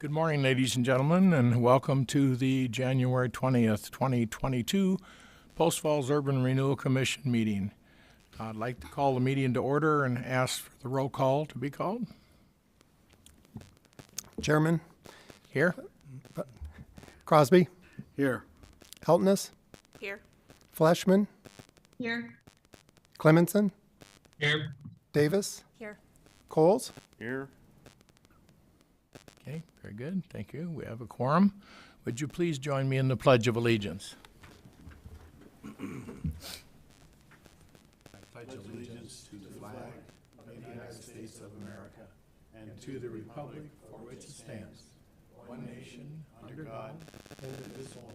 Good morning, ladies and gentlemen, and welcome to the January 20th, 2022 Post Falls Urban Renewal Commission meeting. I'd like to call the meeting to order and ask for the roll call to be called. Chairman. Here. Crosby. Here. Heltness. Here. Fleshman. Here. Clemenson. Here. Davis. Here. Coles. Here. Okay, very good. Thank you. We have a quorum. Would you please join me in the Pledge of Allegiance? I pledge allegiance to the flag of the United States of America and to the republic for which it stands, one nation, under God, indivisible,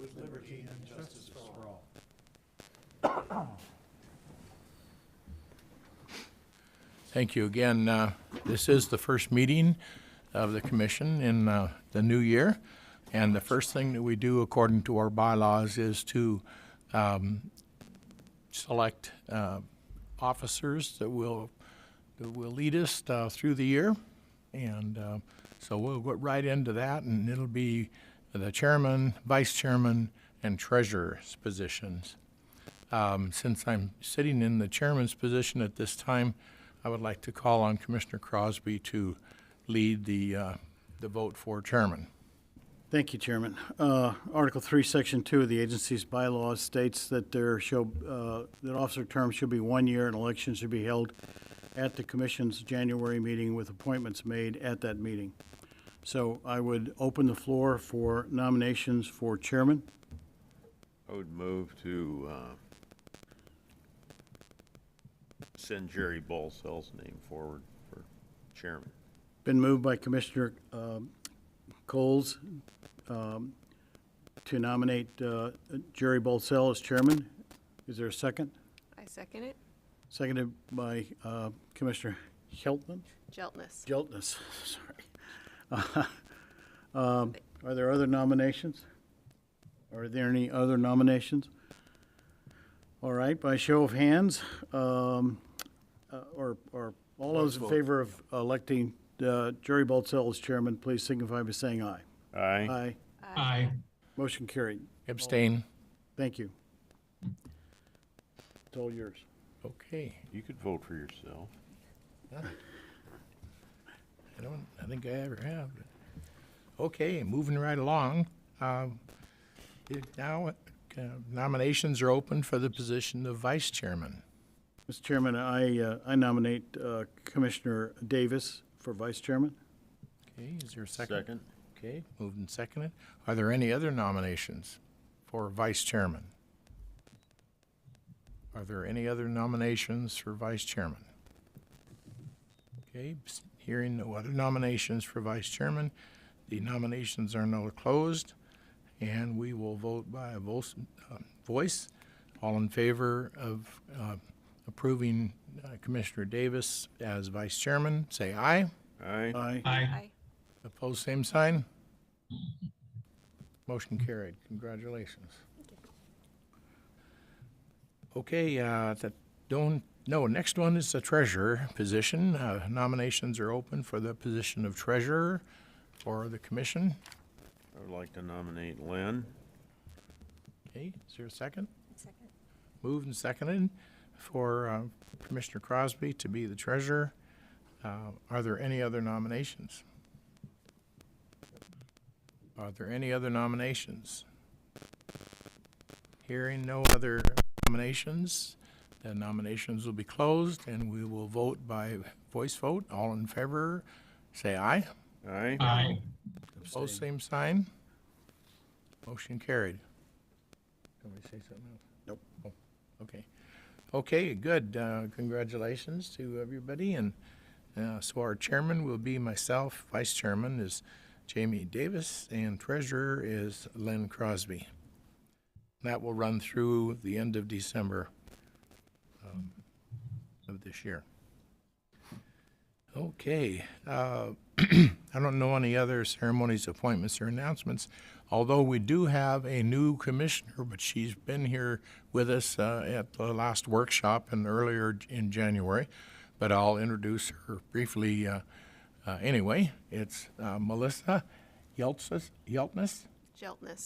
with liberty and justice for all. Thank you again. This is the first meeting of the commission in the new year, and the first thing that we do according to our bylaws is to select officers that will lead us through the year, and so we'll go right into that, and it'll be the chairman, vice chairman, and treasurer's positions. Since I'm sitting in the chairman's position at this time, I would like to call on Commissioner Crosby to lead the vote for chairman. Thank you, Chairman. Article 3, Section 2 of the agency's bylaws states that that officer terms should be 1 year and elections should be held at the commission's January meeting with appointments made at that meeting. So I would open the floor for nominations for chairman. I would move to send Jerry Bolsell's name forward for chairman. Been moved by Commissioner Coles to nominate Jerry Bolsell as chairman. Is there a second? I second it. Seconded by Commissioner Jeltness. Jeltness, sorry. Are there other nominations? Are there any other nominations? All right, by show of hands, or all those in favor of electing Jerry Bolsell as chairman, please signify by saying aye. Aye. Aye. Aye. Motion carried. Abstain. Thank you. It's all yours. Okay. You could vote for yourself. I think I ever have. Okay, moving right along. Now nominations are open for the position of vice chairman. Mr. Chairman, I nominate Commissioner Davis for vice chairman. Okay, is there a second? Second. Okay, moved and seconded. Are there any other nominations for vice chairman? Are there any other nominations for vice chairman? Okay, hearing no other nominations for vice chairman, the nominations are now closed, and we will vote by a voice. All in favor of approving Commissioner Davis as vice chairman, say aye. Aye. Aye. Aye. Opposed, same sign. Motion carried. Congratulations. Okay, next one is the treasurer position. Nominations are open for the position of treasurer for the commission. I would like to nominate Lynn. Okay, is there a second? Second. Moved and seconded for Commissioner Crosby to be the treasurer. Are there any other nominations? Are there any other nominations? Hearing no other nominations, the nominations will be closed, and we will vote by voice vote. All in favor, say aye. Aye. Aye. Opposed, same sign. Motion carried. Can we say something else? Nope. Oh, okay. Okay, good. Congratulations to everybody. And so our chairman will be myself. Vice chairman is Jamie Davis, and treasurer is Lynn Crosby. That will run through the end of December of this year. Okay. I don't know any other ceremonies, appointments, or announcements, although we do have a new commissioner, but she's been here with us at the last workshop and earlier in January, but I'll introduce her briefly Anyway, it's Melissa Yeltness. Jeltness.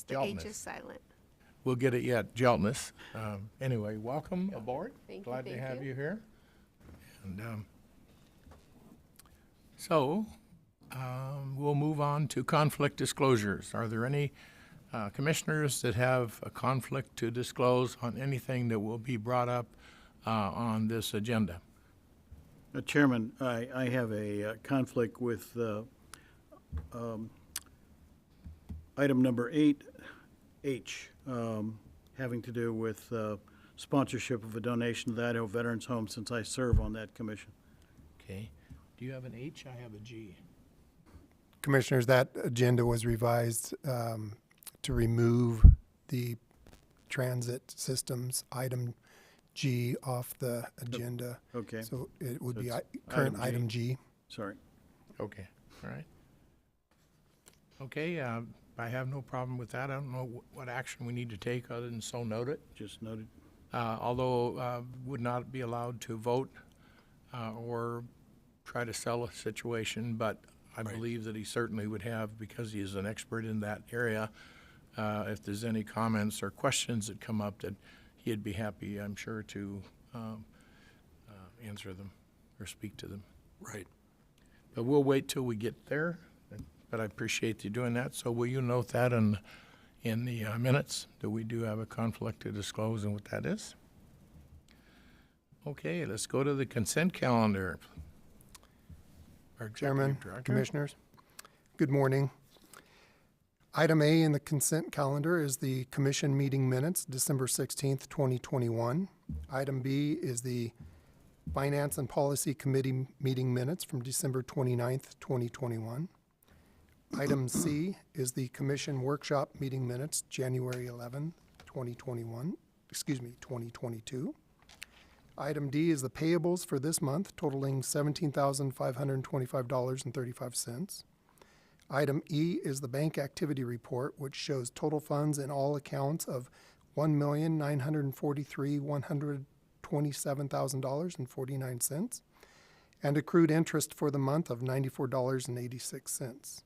The Jeltness. H is silent. We'll get it yet, Jeltness. Anyway, welcome aboard. Thank you, Glad to thank have you. you here. And so we'll move on to conflict disclosures. Are there any commissioners that have a conflict to disclose on anything that will be brought up on this agenda? Chairman, I have a conflict with item number 8H, having to do with sponsorship of a donation to the Idaho Veterans Home, since I serve on that commission. Okay. Do you have an H? I have a G. Commissioners, that agenda was revised to remove the transit systems item G off the agenda. Okay, So it would So be it's current item item G. sorry. Okay, all right. Okay, I have no problem with that. I don't know what action we need to take other than so noted. Just noted. Although would not be allowed to vote or try to sell a situation, but I believe that he certainly would have, because he is an expert in that area, if there's any comments or questions that come up, that he'd be happy, I'm sure, to answer them or speak to them. Right. But we'll wait till we get there, but I appreciate you doing that. So will you note that in the minutes, that we do have a conflict to disclose and what that is? Okay, let's go to the consent calendar. Our Chairman, Executive Director. Commissioners, good morning. Item A in the consent calendar is the commission meeting minutes, December 16th, 2021. Item B is the Finance and Policy Committee meeting minutes from December 29th, 2021. Item C is the commission workshop meeting minutes, January 11, 2022. Item D is the payables for this month totaling $17,525.35. Item E is the bank activity report, which shows total funds in all accounts of $1,943,127,000.49 and accrued interest for the month of $94.86.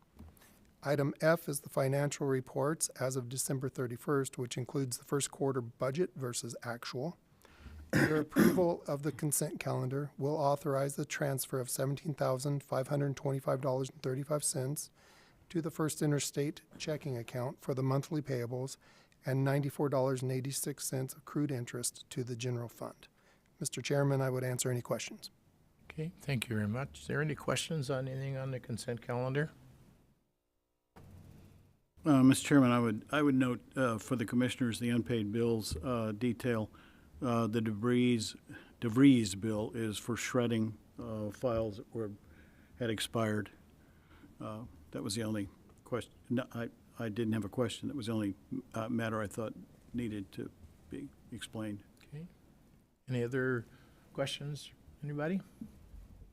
Item F is the financial reports as of December 31st, which includes the first quarter budget versus actual. Your approval of the consent calendar will authorize the transfer of $17,525.35 to the First Interstate checking account for the monthly payables and $94.86 accrued interest to the general fund. Mr. Chairman, I would answer any questions. Okay, thank you very much. Is there any questions on anything on the consent calendar? Mr. Chairman, I would note for the commissioners, the unpaid bills detail. The DeVries bill is for shredding files that had expired. That was the only question. No, I didn't have a question. That was the only matter I thought needed to be explained. Okay. Any other questions? Anybody?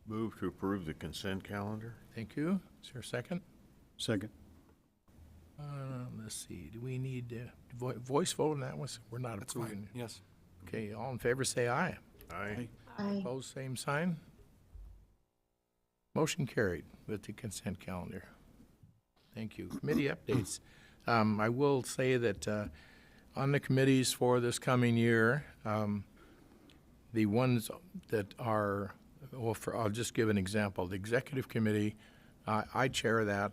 Move to approve the consent calendar? Thank you. Is there a second? Second. Let's see. Do we need voice vote on that one? We're not That's approving. fine. Yes. Okay, all in favor say aye. Aye. Opposed, same sign. Motion carried with the consent calendar. Thank you. Committee updates. I will say that on the committees for this coming year, the ones that are, well, I'll just give an example. The Executive Committee, I chair that.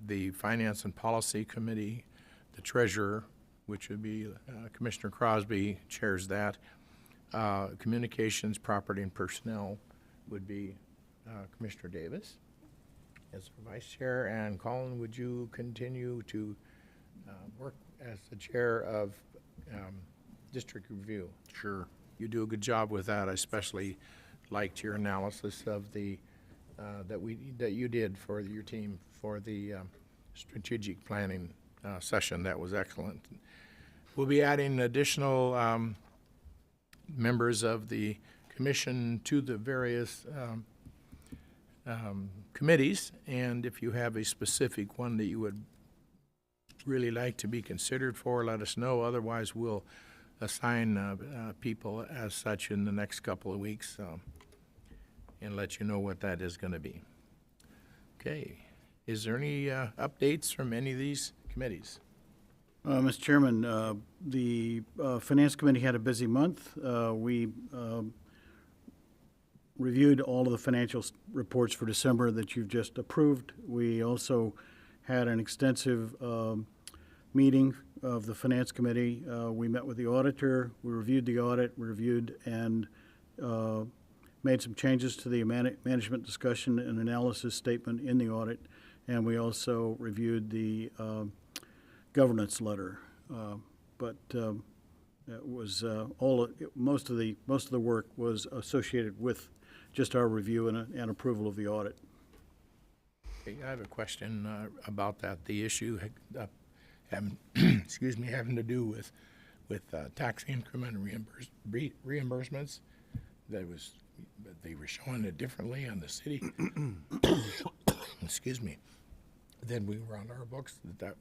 The Finance and Policy Committee, the Treasurer, which would be Commissioner Crosby, chairs that. Communications, Property, and Personnel would be Commissioner Davis as our Vice Chair. And Colin, would you continue to work as the Chair of District Review? Sure. You do a good job with that. I especially liked your analysis of the that you did for your team for the strategic planning session. That was excellent. We'll be adding additional members of the commission to the various committees, and if you have a specific one that you would really like to be considered for, let us know. Otherwise, we'll assign people as such in the next couple of weeks and let you know what that is going to be. Okay. Is there any updates from any of these committees? Mr. Chairman, the Finance Committee had a busy month. We reviewed all of the financial reports for December that you've just approved. We also had an extensive meeting of the Finance Committee. We met with the Auditor, we reviewed the audit, we reviewed and made some changes to the management discussion and analysis statement in the audit, and we also reviewed the governance letter. But it was most of the work was associated with just our review and approval of the audit. Okay, I have a question about that. The issue having, excuse me, having to do with tax increment reimbursements. That they were showing it differently on the city. Excuse me. Then we were on our books that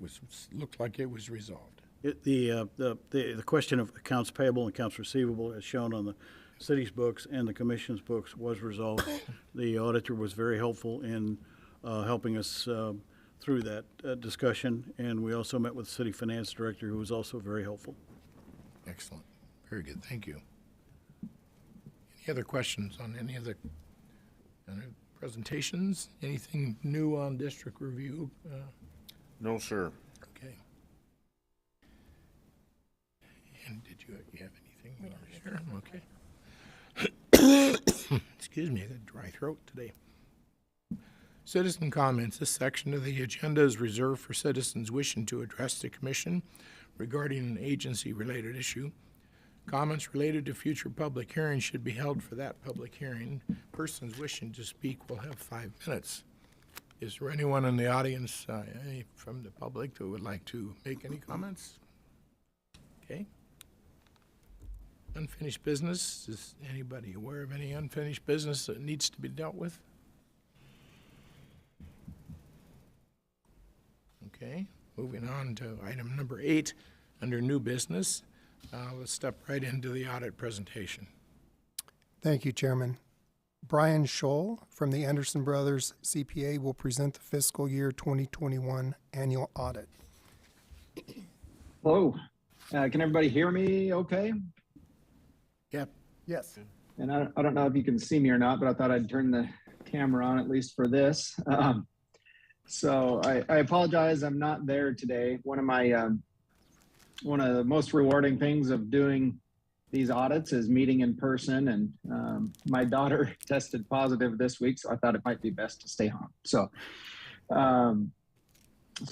looked like it was resolved. The question of accounts payable and accounts receivable, as shown on the city's books and the commission's books, was resolved. The auditor was very helpful in helping us through that discussion, and we also met with the city finance director, who was also very helpful. Excellent. Very good. Thank you. Any other questions on any of the presentations? Anything new on district review? No, sir. Okay. And did you have anything you want to share? Okay. Excuse me, I got a dry throat today. Citizen comments. This section of the agenda is reserved for citizens wishing to address the commission regarding an agency-related issue. Comments related to future public hearings should be held for that public hearing. Persons wishing to speak will have 5 minutes. Is there anyone in the audience from the public that would like to make any comments? Okay. Unfinished business. Is anybody aware of any unfinished business that needs to be dealt with? Okay. Moving on to item number 8 under new business. Let's step right into the audit presentation. Thank you, Chairman. Brian Scholl from the Anderson Brothers CPA will present the fiscal year 2021 annual audit. Hello, can everybody hear me okay? Yep. Yes. And I don't know if you can see me or not, but I thought I'd turn the camera on at least for this. So I apologize, I'm not there today. One of the most rewarding things of doing these audits is meeting in person, and my daughter tested positive this week, so I thought it might be best to stay home. So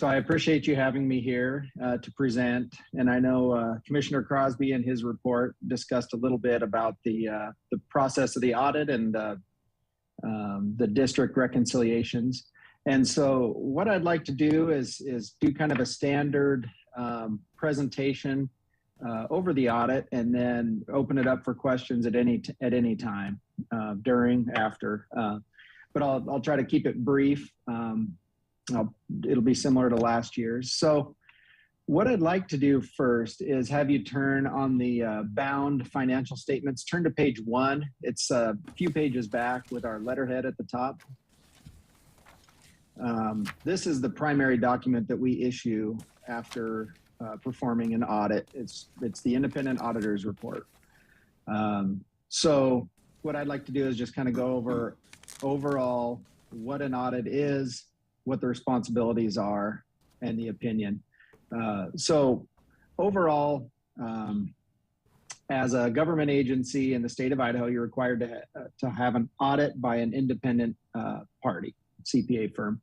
I appreciate you having me here to present. And I know Commissioner Crosby in his report discussed a little bit about the process of the audit and the district reconciliations. And so what I'd like to do is do kind of a standard presentation over the audit, and then open it up for questions at any time during, after. But I'll try to keep it brief. It'll be similar to last year's. So what I'd like to do first is have you turn on the bound financial statements. Turn to page 1. It's a few pages back with our letterhead at the top. This is the primary document that we issue after performing an audit. It's the independent auditor's report. So what I'd like to do is just kind of go over overall what an audit is, what the responsibilities are, and the opinion. So overall, as a government agency in the state of Idaho, you're required to have an audit by an independent party, CPA firm.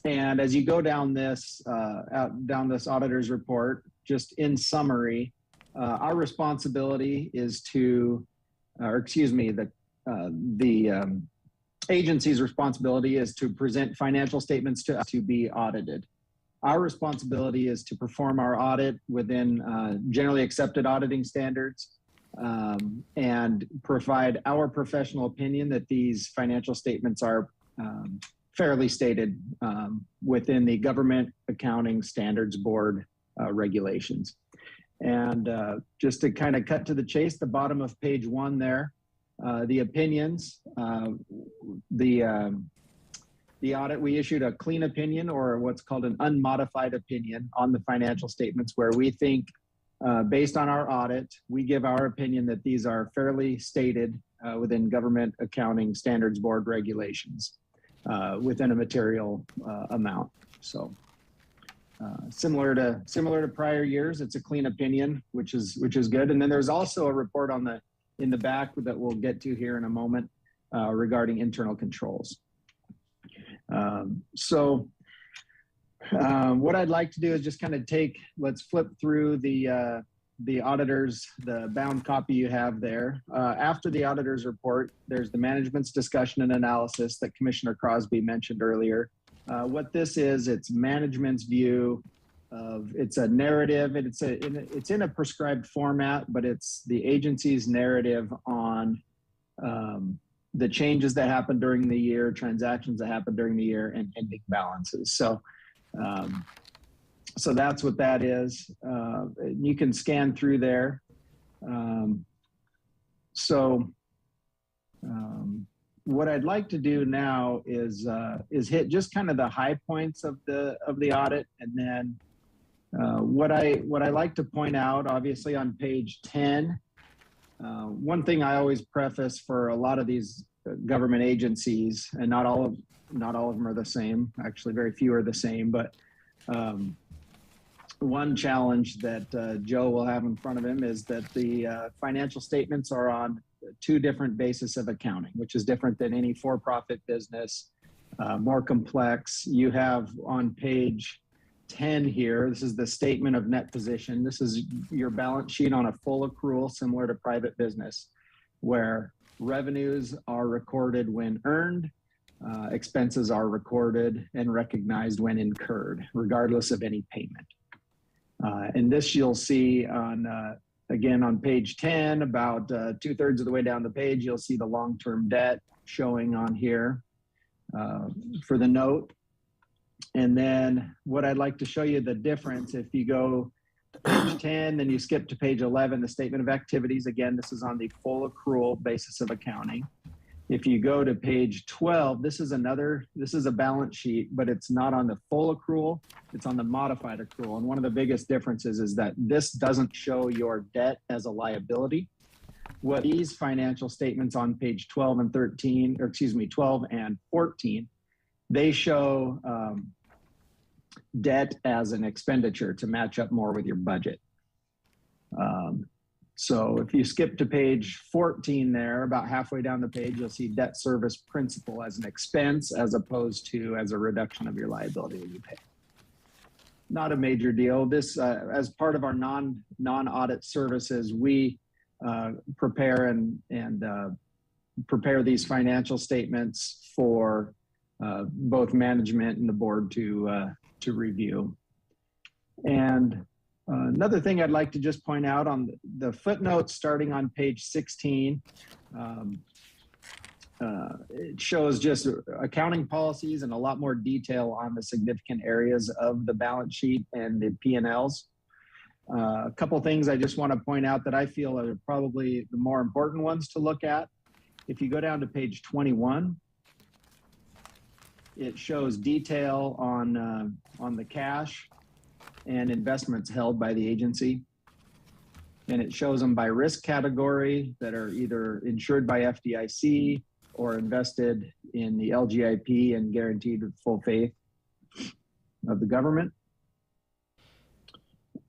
And as you go down this auditor's report, just in summary, our responsibility is to, the agency's responsibility is to present financial statements to be audited. Our responsibility is to perform our audit within generally accepted auditing standards and provide our professional opinion that these financial statements are fairly stated within the Government Accounting Standards Board regulations. And just to kind of cut to the chase, the bottom of page 1 there, the opinions, the the audit, we issued a clean opinion, or what's called an unmodified opinion on the financial statements, where we think, based on our audit, we give our opinion that these are fairly stated within Government Accounting Standards Board regulations within a material amount. So similar to prior years, it's a clean opinion, which is good. And then there's also a report in the back that we'll get to here in a moment regarding internal controls. What I'd like to do is just kind of let's flip through the auditors, the bound copy you have there. After the auditor's report, there's the management's discussion and analysis that Commissioner Crosby mentioned earlier. What this is, it's management's view of, it's a narrative, and it's in a prescribed format, but it's the agency's narrative on the changes that happened during the year, transactions that happened during the year, and ending balances. So that's what that is. You can scan through there. What I'd like to do now is hit just kind of the high points of the audit, and then what I like to point out, obviously on page 10. One thing I always preface for a lot of these government agencies, and not all of them are the same. Actually, very few are the same. But one challenge that Joe will have in front of him is that the financial statements are on two different bases of accounting, which is different than any for-profit business, more complex. You have on page 10 here, this is the statement of net position. This is your balance sheet on a full accrual, similar to private business, where revenues are recorded when earned, expenses are recorded and recognized when incurred, regardless of any payment. And this you'll see on, again, on page 10, about 2/3 of the way down the page, you'll see the long-term debt showing on here for the note. And then what I'd like to show you the difference, if you go to page 10, then you skip to page 11, the statement of activities. Again, this is on the full accrual basis of accounting. If you go to page 12, this is a balance sheet, but it's not on the full accrual, it's on the modified accrual. And one of the biggest differences is that this doesn't show your debt as a liability. What these financial statements on page 12 and 13, or excuse me, 12 and 14, they show debt as an expenditure to match up more with your budget. So if you skip to page 14 there, about halfway down the page, you'll see debt service principal as an expense as opposed to as a reduction of your liability that you pay. Not a major deal. This, as part of our non-audit services, we prepare and prepare these financial statements for both management and the board to review. And another thing I'd like to just point out on the footnotes starting on page 16, it shows just accounting policies and a lot more detail on the significant areas of the balance sheet and the P&Ls. A couple things I just want to point out that I feel are probably the more important ones to look at. If you go down to page 21, it shows detail on the cash and investments held by the agency. And it shows them by risk category that are either insured by FDIC or invested in the LGIP and guaranteed with full faith of the government.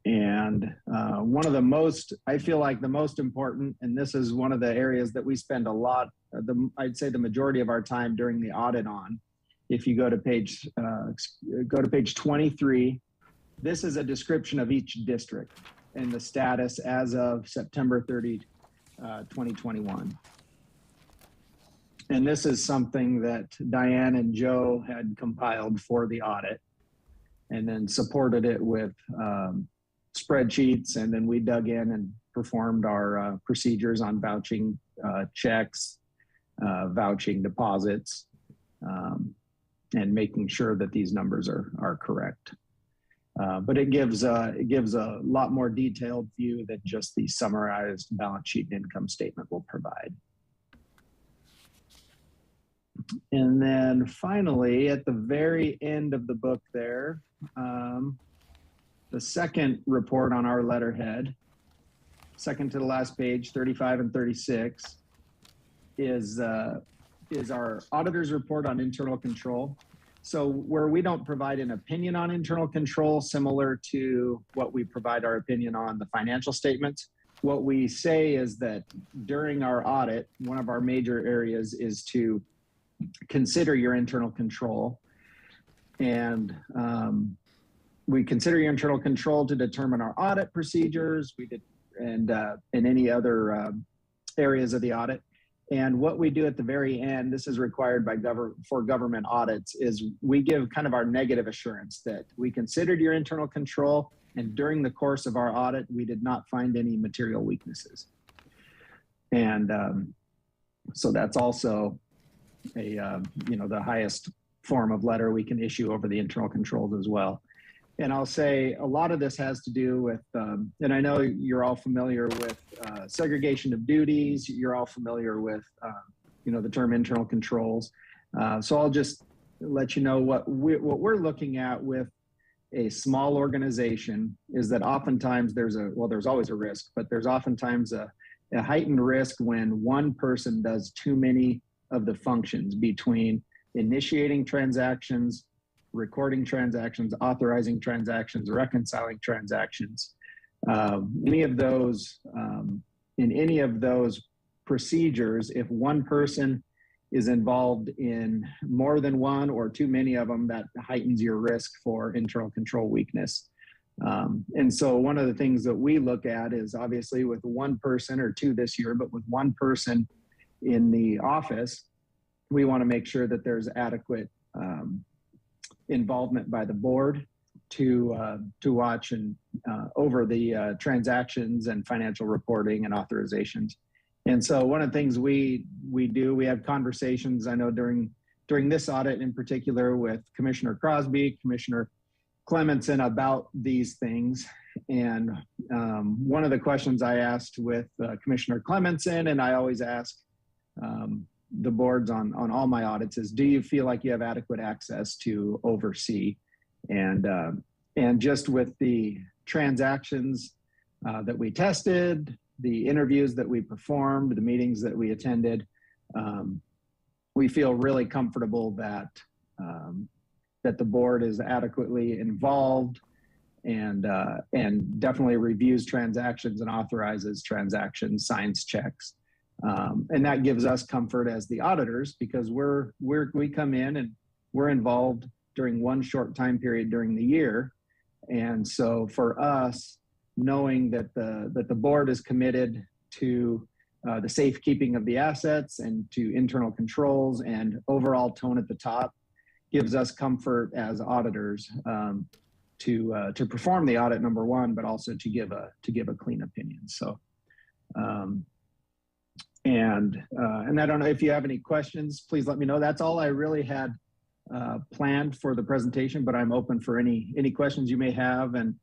And one of the most, I feel like the most important, and this is one of the areas that we spend a lot, I'd say the majority of our time during the audit on. If you go to page 23, this is a description of each district and the status as of September 30, 2021. And this is something that Diane and Joe had compiled for the audit and then supported it with spreadsheets. And then we dug in and performed our procedures on vouching checks, vouching deposits, and making sure that these numbers are correct. But it gives a lot more detailed view than just the summarized balance sheet and income statement will provide. And then finally, at the very end of the book there, the second report on our letterhead, second to the last page, 35 and 36, is our auditor's report on internal control. So where we don't provide an opinion on internal control, similar to what we provide our opinion on the financial statements, what we say is that during our audit, one of our major areas is to consider your internal control. And we consider your internal control to determine our audit procedures, and any other areas of the audit. And what we do at the very end, this is required by for government audits, is we give kind of our negative assurance that we considered your internal control, and during the course of our audit, we did not find any material weaknesses. And so that's also the highest form of letter we can issue over the internal controls as well. And I'll say a lot of this has to do with, and I know you're all familiar with segregation of duties. You're all familiar with, the term internal controls. So I'll just let you know what we're looking at with a small organization is that oftentimes there's always a risk, but there's oftentimes a heightened risk when one person does too many of the functions between initiating transactions, recording transactions, authorizing transactions, reconciling transactions. In any of those procedures, if one person is involved in more than one or too many of them, that heightens your risk for internal control weakness. And so one of the things that we look at is obviously with one person, or two this year, but with one person in the office, we want to make sure that there's adequate involvement by the board to watch and over the transactions and financial reporting and authorizations. And so one of the things we do, we have conversations, I know during this audit in particular, with Commissioner Crosby, Commissioner Clementson about these things. And one of the questions I asked with Commissioner Clementson, and I always ask the boards on all my audits, is, do you feel like you have adequate access to oversee? And just with the transactions that we tested, the interviews that we performed, the meetings that we attended, we feel really comfortable that that the board is adequately involved and definitely reviews transactions and authorizes transactions, signs checks. And that gives us comfort as the auditors, because we come in and we're involved during one short time period during the year. And so for us, knowing that the board is committed to the safekeeping of the assets and to internal controls and overall tone at the top, gives us comfort as auditors to perform the audit, number one, but also to give a clean opinion. So. And I don't know if you have any questions, please let me know. That's all I really had planned for the presentation, but I'm open for any questions you may have. And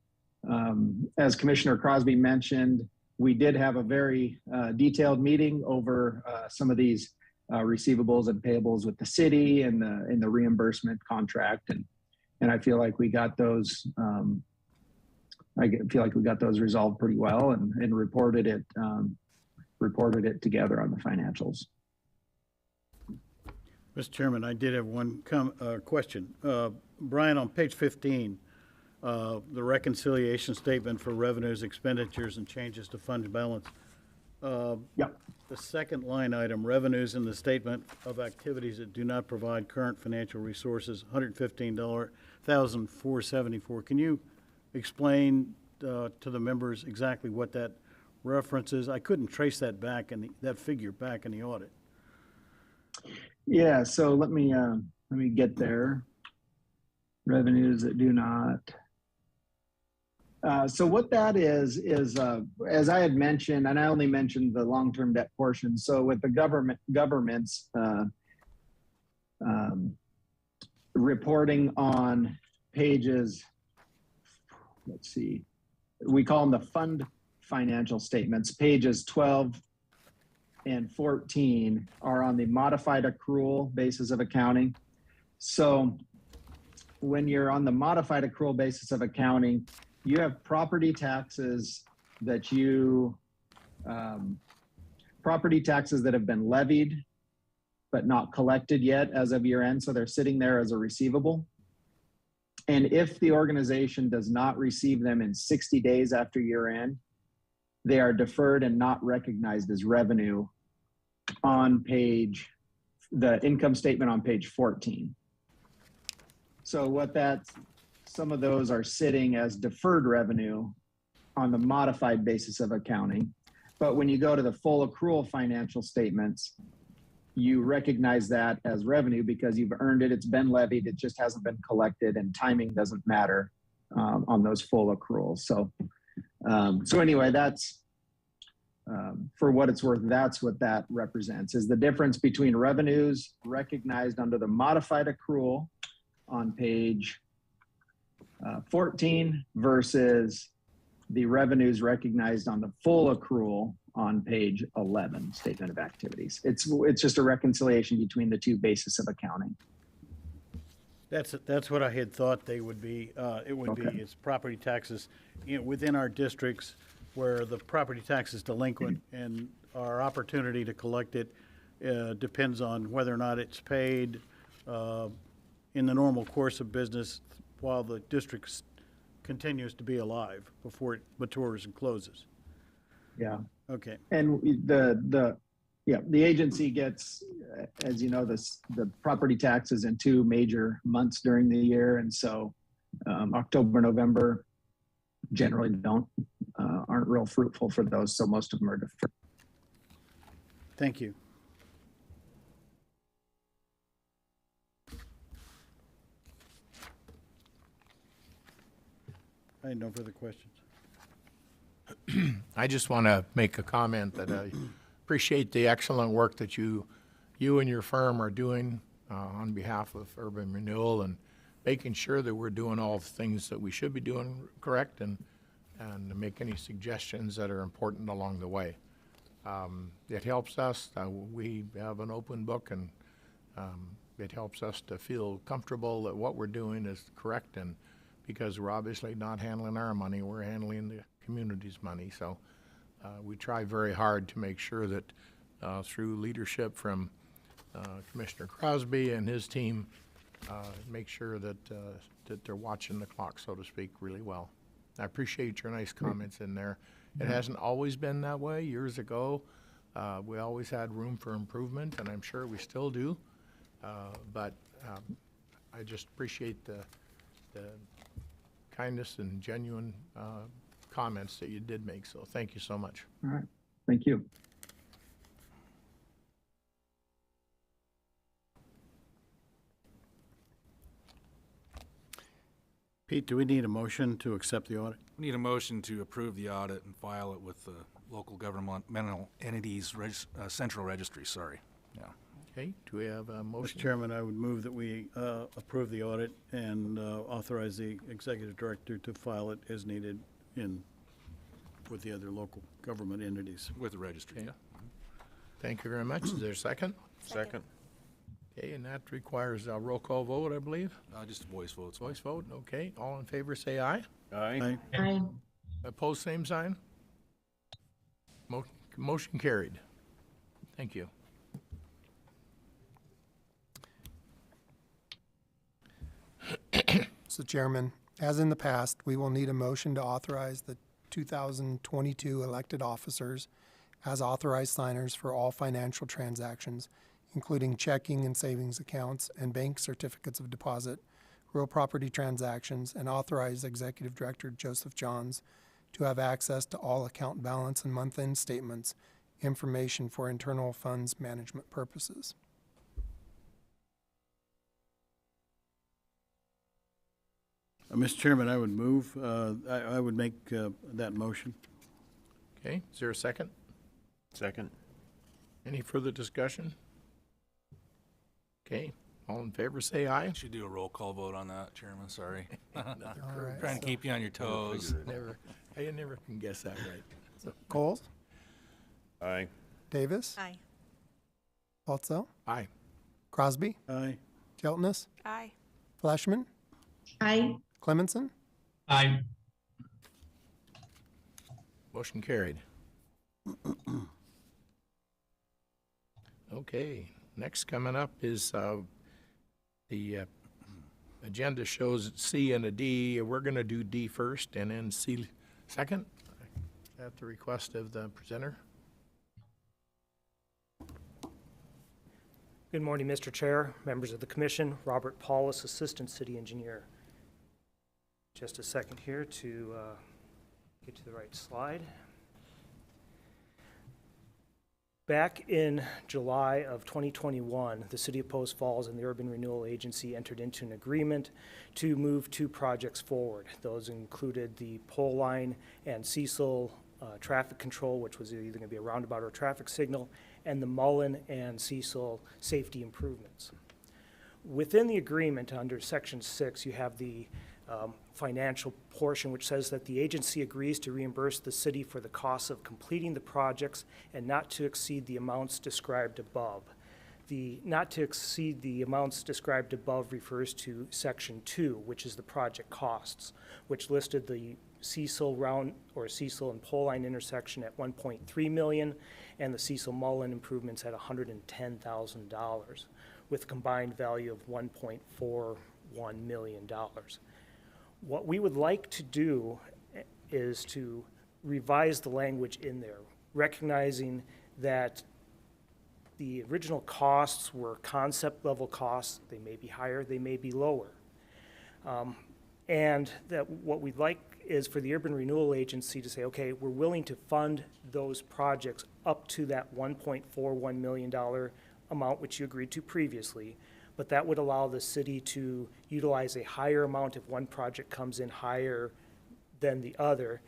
as Commissioner Crosby mentioned, we did have a very detailed meeting over some of these receivables and payables with the city and the reimbursement contract. And I feel like we got those, resolved pretty well and reported it together on the financials. Mr. Chairman, I did have one question. Brian, on page 15, the reconciliation statement for revenues, expenditures, and changes to fund balance. Yep. The second line item, revenues in the statement of activities that do not provide current financial resources, $115,474. Can you explain to the members exactly what that reference is? I couldn't trace that that figure back in the audit. Yeah, so let me get there. Revenues that do not. So what that is as I had mentioned, and I only mentioned the long-term debt portion. So with the government's reporting on pages, let's see, we call them the fund financial statements, pages 12 and 14 are on the modified accrual basis of accounting. So when you're on the modified accrual basis of accounting, you have property taxes that property taxes that have been levied but not collected yet as of year end. So they're sitting there as a receivable. And if the organization does not receive them in 60 days after year end, they are deferred and not recognized as revenue on the income statement on page 14. So some of those are sitting as deferred revenue on the modified basis of accounting. But when you go to the full accrual financial statements, you recognize that as revenue because you've earned it, it's been levied, it just hasn't been collected, and timing doesn't matter on those full accruals. So anyway, that's, for what it's worth, that's what that represents, is the difference between revenues recognized under the modified accrual on page 14 versus the revenues recognized on the full accrual on page 11, statement of activities. It's just a reconciliation between the two bases of accounting. That's what I had thought they would be. It would be, Okay. it's property taxes within our districts where the property tax is delinquent and our opportunity to collect it depends on whether or not it's paid in the normal course of business while the district continues to be alive before it matures and closes. Yeah. Okay. And the agency gets, as you know, the property taxes in 2 major months during the year. And so October, November generally aren't real fruitful for those. So most of them are deferred. Thank you. I had no further questions. I just want to make a comment that I appreciate the excellent work that you and your firm are doing on behalf of Urban Renewal and making sure that we're doing all the things that we should be doing correct and make any suggestions that are important along the way. It helps us. We have an open book, and it helps us to feel comfortable that what we're doing is correct, and because we're obviously not handling our money, we're handling the community's money. So we try very hard to make sure that through leadership from Commissioner Crosby and his team, make sure that they're watching the clock, so to speak, really well. I appreciate your nice comments in there. It hasn't always been that way. Years ago, we always had room for improvement, and I'm sure we still do. But I just appreciate the kindness and genuine comments that you did make. So thank you so much. All right. Thank you. Pete, do we need a motion to accept the audit? We need a motion to approve the audit and file it with the local governmental entities central registry, sorry. Yeah. Okay, do we have a Mr. motion? Chairman, I would move that we approve the audit and authorize the executive director to file it as needed with the other local government entities. With the registry, Okay. yeah. Thank you very much. Is there a second? Second. Okay, and that requires a roll call vote, I believe. Just voice votes. Voice vote, okay. All in favor, say aye. Aye. Aye. Opposed, same sign. Motion carried. Thank you. So Chairman, as in the past, we will need a motion to authorize the 2022 elected officers as authorized signers for all financial transactions, including checking and savings accounts and bank certificates of deposit, real property transactions, and authorize Executive Director Joseph Johns to have access to all account balance and month-end statements, information for internal funds management purposes. Mr. Chairman, I would move, I would make that motion. Okay, is there a second? Second. Any further discussion? Okay, all in favor, say aye. Should do a roll call vote on that, Chairman, sorry. All right. Trying to keep you on your toes. I never can guess that right. Coles, Aye. Davis, Aye. Altzel, Aye. Crosby, Aye. Jeltnes, Aye. Flashman, Aye. Clemenson. Aye. Motion carried. Okay, next coming up is the agenda shows C and a D. We're going to do D first and then C second at the request of the presenter. Good morning, Mr. Chair, members of the commission. Robert Paulus, Assistant City Engineer. Just a second here to get to the right slide. Back in July of 2021, the City of Post Falls and the Urban Renewal Agency entered into an agreement to move 2 projects forward. Those included the pole line and Cecil traffic control, which was either going to be a roundabout or a traffic signal, and the Mullen and Cecil safety improvements. Within the agreement, under Section 6, you have the financial portion, which says that the agency agrees to reimburse the city for the costs of completing the projects and not to exceed the amounts described above. The not to exceed the amounts described above refers to Section 2, which is the project costs, which listed the Cecil round or Cecil and pole line intersection at $1.3 million and the Cecil Mullen improvements at $110,000 with a combined value of $1.41 million. What we would like to do is to revise the language in there, recognizing that the original costs were concept level costs. They may be higher, they may be lower. And that what we'd like is for the Urban Renewal Agency to say, okay, we're willing to fund those projects up to that $1.41 million amount which you agreed to previously, but that would allow the city to utilize a higher amount if one project comes in higher than the other,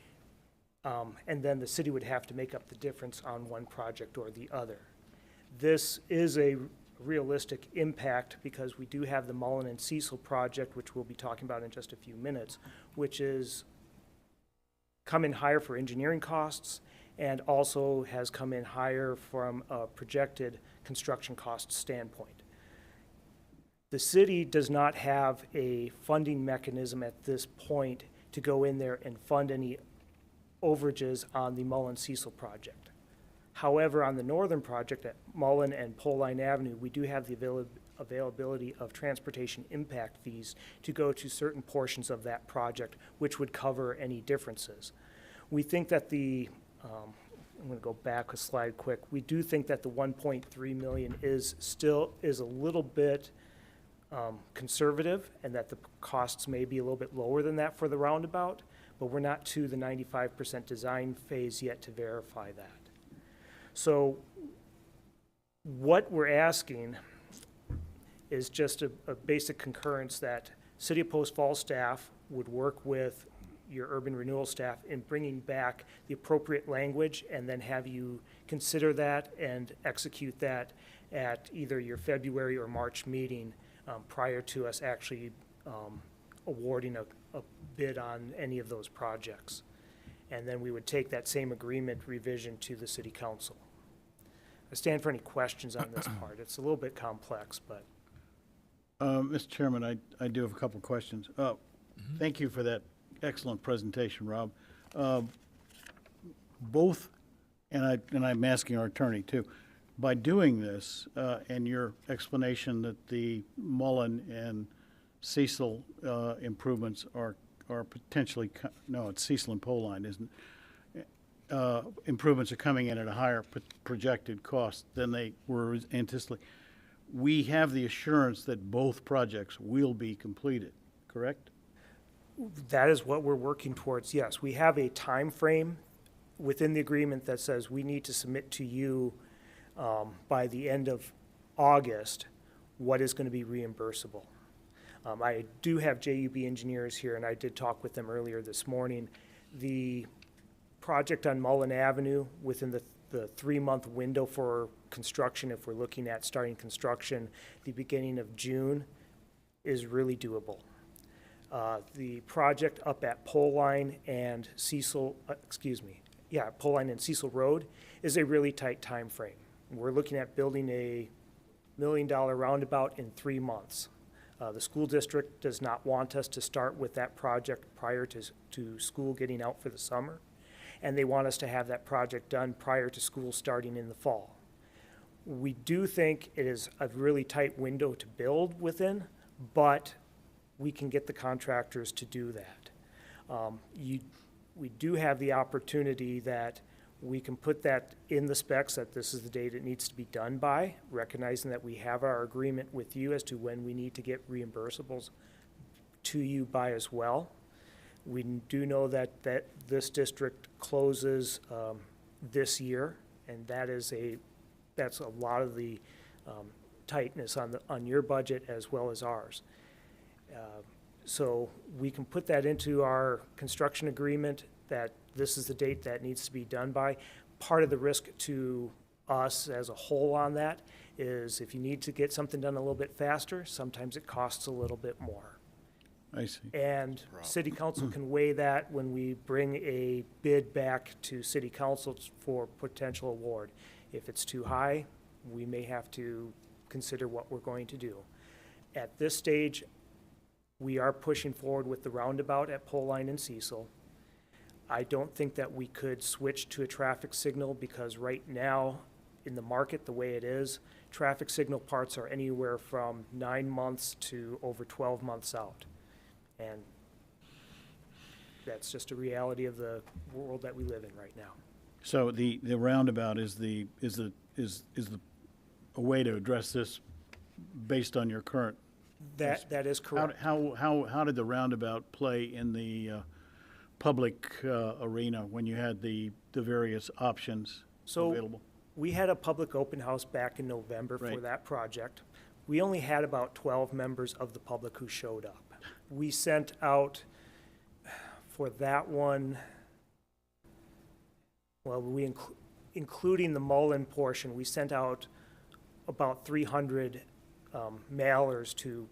and then the city would have to make up the difference on one project or the other. This is a realistic impact because we do have the Mullen and Cecil project, which we'll be talking about in just a few minutes, which is come in higher for engineering costs and also has come in higher from a projected construction cost standpoint. The city does not have a funding mechanism at this point to go in there and fund any overages on the Mullen-Cecil project. However, on the northern project at Mullen and Pole Line Avenue, we do have the availability of transportation impact fees to go to certain portions of that project, which would cover any differences. We think that I'm going to go back a slide quick. We do think that the 1.3 million is a little bit conservative, and that the costs may be a little bit lower than that for the roundabout, but we're not to the 95% design phase yet to verify that. So what we're asking is just a basic concurrence that City of Post Falls staff would work with your urban renewal staff in bringing back the appropriate language, and then have you consider that and execute that at either your February or March meeting prior to us actually awarding a bid on any of those projects. And then we would take that same agreement revision to the City Council. I stand for any questions on this part. It's a little bit complex, but. Mr. Chairman, I do have a couple of questions. Thank you for that excellent presentation, Rob. Both, and I'm asking our attorney too, by doing this and your explanation that the Mullen and Cecil improvements are potentially, no, it's Cecil and Pole Line, isn't it? Improvements are coming in at a higher projected cost than they were anticipating. We have the assurance that both projects will be completed, correct? That is what we're working towards, yes. We have a time frame within the agreement that says we need to submit to you by the end of August what is going to be reimbursable. I do have JUB engineers here, and I did talk with them earlier this morning. The project on Mullen Avenue, within the 3-month window for construction, if we're looking at starting construction the beginning of June, is really doable. The project up at Pole Line and Cecil, Pole Line and Cecil Road is a really tight time frame. We're looking at building a $1 million roundabout in 3 months. The school district does not want us to start with that project prior to school getting out for the summer, and they want us to have that project done prior to school starting in the fall. We do think it is a really tight window to build within, but we can get the contractors to do that. We do have the opportunity that we can put that in the specs that this is the date it needs to be done by, recognizing that we have our agreement with you as to when we need to get reimbursables to you by as well. We do know that this district closes this year, and that's a lot of the tightness on your budget as well as ours. So we can put that into our construction agreement that this is the date that needs to be done by. Part of the risk to us as a whole on that is if you need to get something done a little bit faster, sometimes it costs a little bit more. I see. And city council can weigh that when we bring a bid back to city council for potential award. If it's too high, we may have to consider what we're going to do. At this stage, we are pushing forward with the roundabout at Pole Line and Cecil. I don't think that we could switch to a traffic signal because right now, in the market, the way it is, traffic signal parts are anywhere from 9 months to over 12 months out. And that's just a reality of the world that we live in right now. So the roundabout is a way to address this based on your current. That is correct. How did the roundabout play in the public arena when you had the various options available? We had a public open house back in November for Right. that project. We only had about 12 members of the public who showed up. We sent out for that one, well, including the Mullen portion, we sent out about 300 mailers to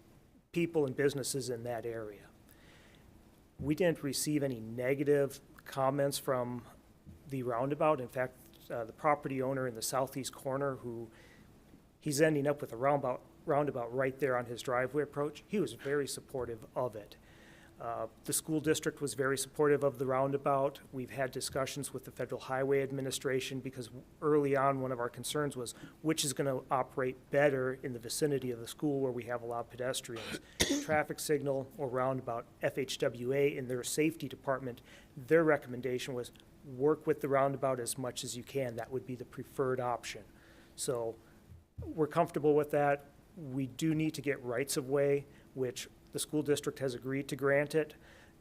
people and businesses in that area. We didn't receive any negative comments from the roundabout. In fact, the property owner in the southeast corner, he's ending up with a roundabout right there on his driveway approach, he was very supportive of it. The school district was very supportive of the roundabout. We've had discussions with the Federal Highway Administration because early on, one of our concerns was which is going to operate better in the vicinity of the school where we have a lot of pedestrians. Traffic signal or roundabout. FHWA in their safety department, their recommendation was work with the roundabout as much as you can. That would be the preferred option. So we're comfortable with that. We do need to get rights of way, which the school district has agreed to grant it.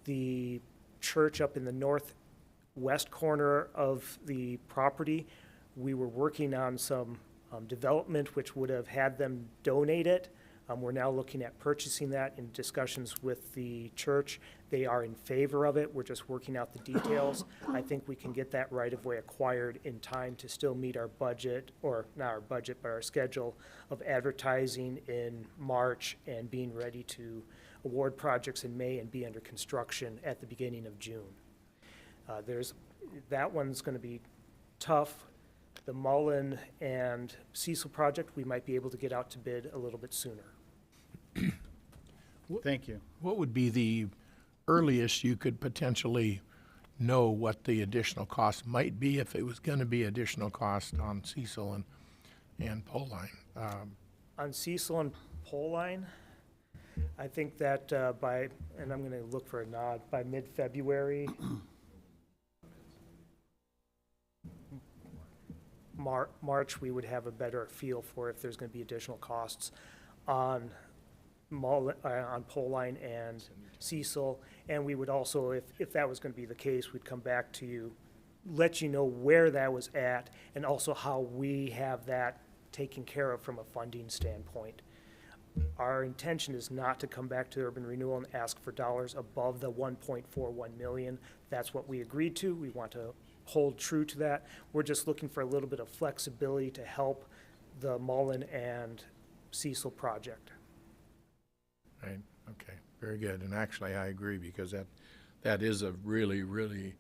The church up in the northwest corner of the property, we were working on some development which would have had them donate it. We're now looking at purchasing that in discussions with the church. They are in favor of it. We're just working out the details. I think we can get that right-of-way acquired in time to still meet our budget, or not our budget, but our schedule of advertising in March and being ready to award projects in May and be under construction at the beginning of June. That one's going to be tough. The Mullen and Cecil project, we might be able to get out to bid a little bit sooner. Thank you. What would be the earliest you could potentially know what the additional cost might be if it was going to be additional cost on Cecil and Pole Line? On Cecil and Pole Line, I think that and I'm going to look for a nod, by mid-February, March, we would have a better feel for if there's going to be additional costs on Pole Line and Cecil. And we would also, if that was going to be the case, we'd come back to you, let you know where that was at, and also how we have that taken care of from a funding standpoint. Our intention is not to come back to Urban Renewal and ask for dollars above the 1.41 million. That's what we agreed to. We want to hold true to that. We're just looking for a little bit of flexibility to help the Mullen and Cecil project. Right, okay, very good. And actually, I agree, because that is a really, really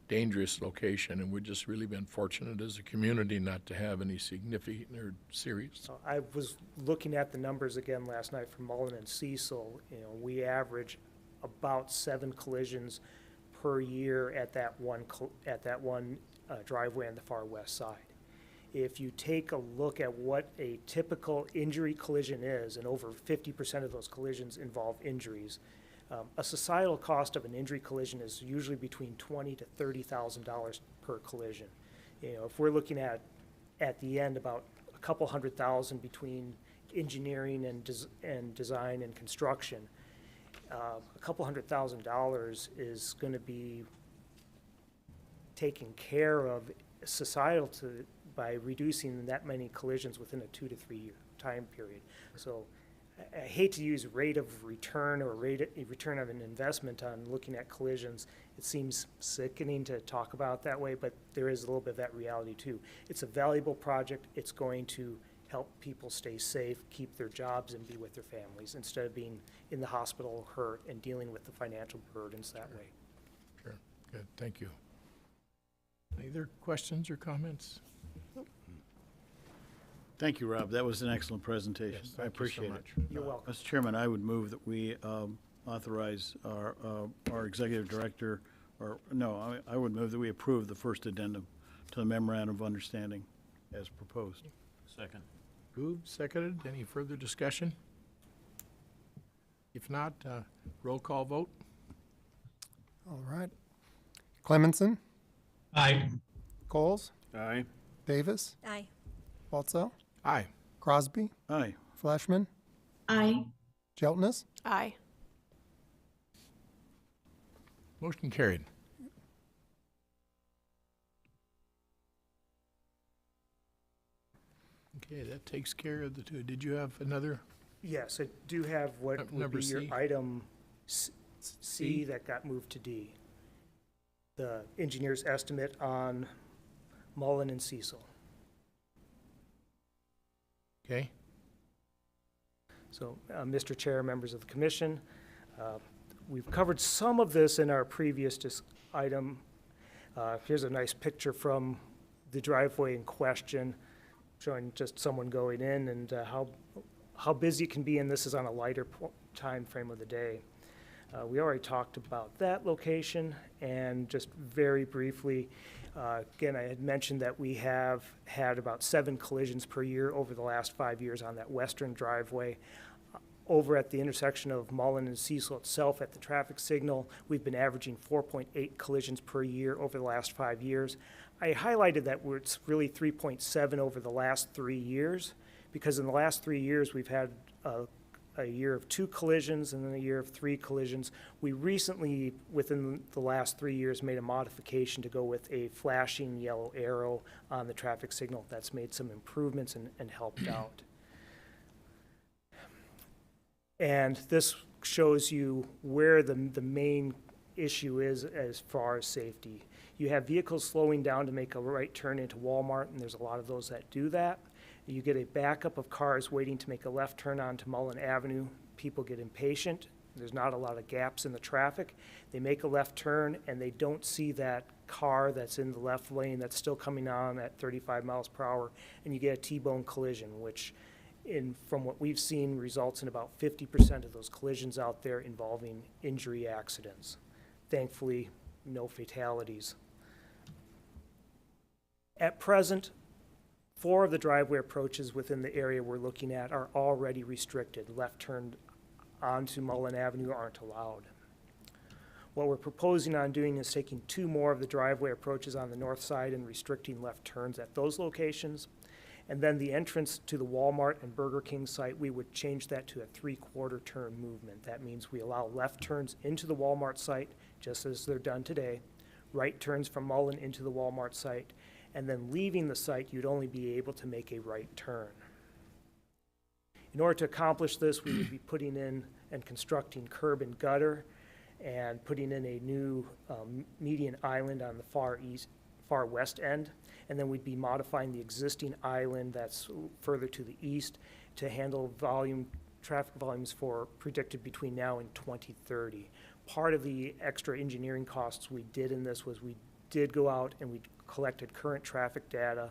dangerous location, and we've just really been fortunate as a community not to have any significant or serious. I was looking at the numbers again last night from Mullen and Cecil. You know, we average about 7 collisions per year at that one driveway on the far west side. If you take a look at what a typical injury collision is, and over 50% of those collisions involve injuries, a societal cost of an injury collision is usually between $20,000 to $30,000 per collision. You know, if we're looking at the end about a couple $100,000 between engineering and design and construction, a couple $100,000 is going to be taken care of societal by reducing that many collisions within a 2 to 3 year time period. So I hate to use rate of return or return of an investment on looking at collisions. It seems sickening to talk about that way, but there is a little bit of that reality too. It's a valuable project. It's going to help people stay safe, keep their jobs, and be with their families instead of being in the hospital hurt and dealing with the financial burdens that way. Sure, good, thank you. Any other questions or comments? Thank you, Rob. That was an excellent presentation. Yes, I thank you so appreciate it. much. You're welcome. Mr. Chairman, I would move that we authorize our executive director, or, no, I would move that we approve the first addendum to the memorandum of understanding as proposed. Second. Moved, seconded, any further discussion? If not, roll call vote. All right. Clemenson, Aye. Coles, Aye. Davis, Aye. Waltzel, Aye. Crosby, Aye. Fleshman, Aye. Jeltness. Aye. Motion carried. Okay, that takes care of the two. Did you have another? Yes, I do have what would Number be your C? item C C? that got moved to D. The engineer's estimate on Mullen and Cecil. Okay, So, Mr. Chair, members of the commission, we've covered some of this in our previous item. Here's a nice picture from the driveway in question, showing just someone going in and how busy it can be, and this is on a lighter time frame of the day. We already talked about that location, and just very briefly, again, I had mentioned that we have had about 7 collisions per year over the last 5 years on that western driveway. Over at the intersection of Mullen and Cecil itself at the traffic signal, we've been averaging 4.8 collisions per year over the last 5 years. I highlighted that it's really 3.7 over the last 3 years, because in the last 3 years, we've had a year of 2 collisions and then a year of 3 collisions. We recently, within the last 3 years, made a modification to go with a flashing yellow arrow on the traffic signal. That's made some improvements and helped out. And this shows you where the main issue is as far as safety. You have vehicles slowing down to make a right turn into Walmart, and there's a lot of those that do that. You get a backup of cars waiting to make a left turn onto Mullen Avenue. People get impatient. There's not a lot of gaps in the traffic. They make a left turn, and they don't see that car that's in the left lane that's still coming on at 35 miles per hour, and you get a T-bone collision, which, from what we've seen, results in about 50% of those collisions out there involving injury accidents. Thankfully, no fatalities. At present, 4 of the driveway approaches within the area we're looking at are already restricted. Left turn onto Mullen Avenue aren't allowed. What we're proposing on doing is taking 2 more of the driveway approaches on the north side and restricting left turns at those locations. And then the entrance to the Walmart and Burger King site, we would change that to a 3/4 turn movement. That means we allow left turns into the Walmart site, just as they're done today, right turns from Mullen into the Walmart site, and then leaving the site, you'd only be able to make a right turn. In order to accomplish this, we would be putting in and constructing curb and gutter and putting in a new median island on the far west end, and then we'd be modifying the existing island that's further to the east to handle traffic volumes predicted between now and 2030. Part of the extra engineering costs we did in this was we did go out and we collected current traffic data,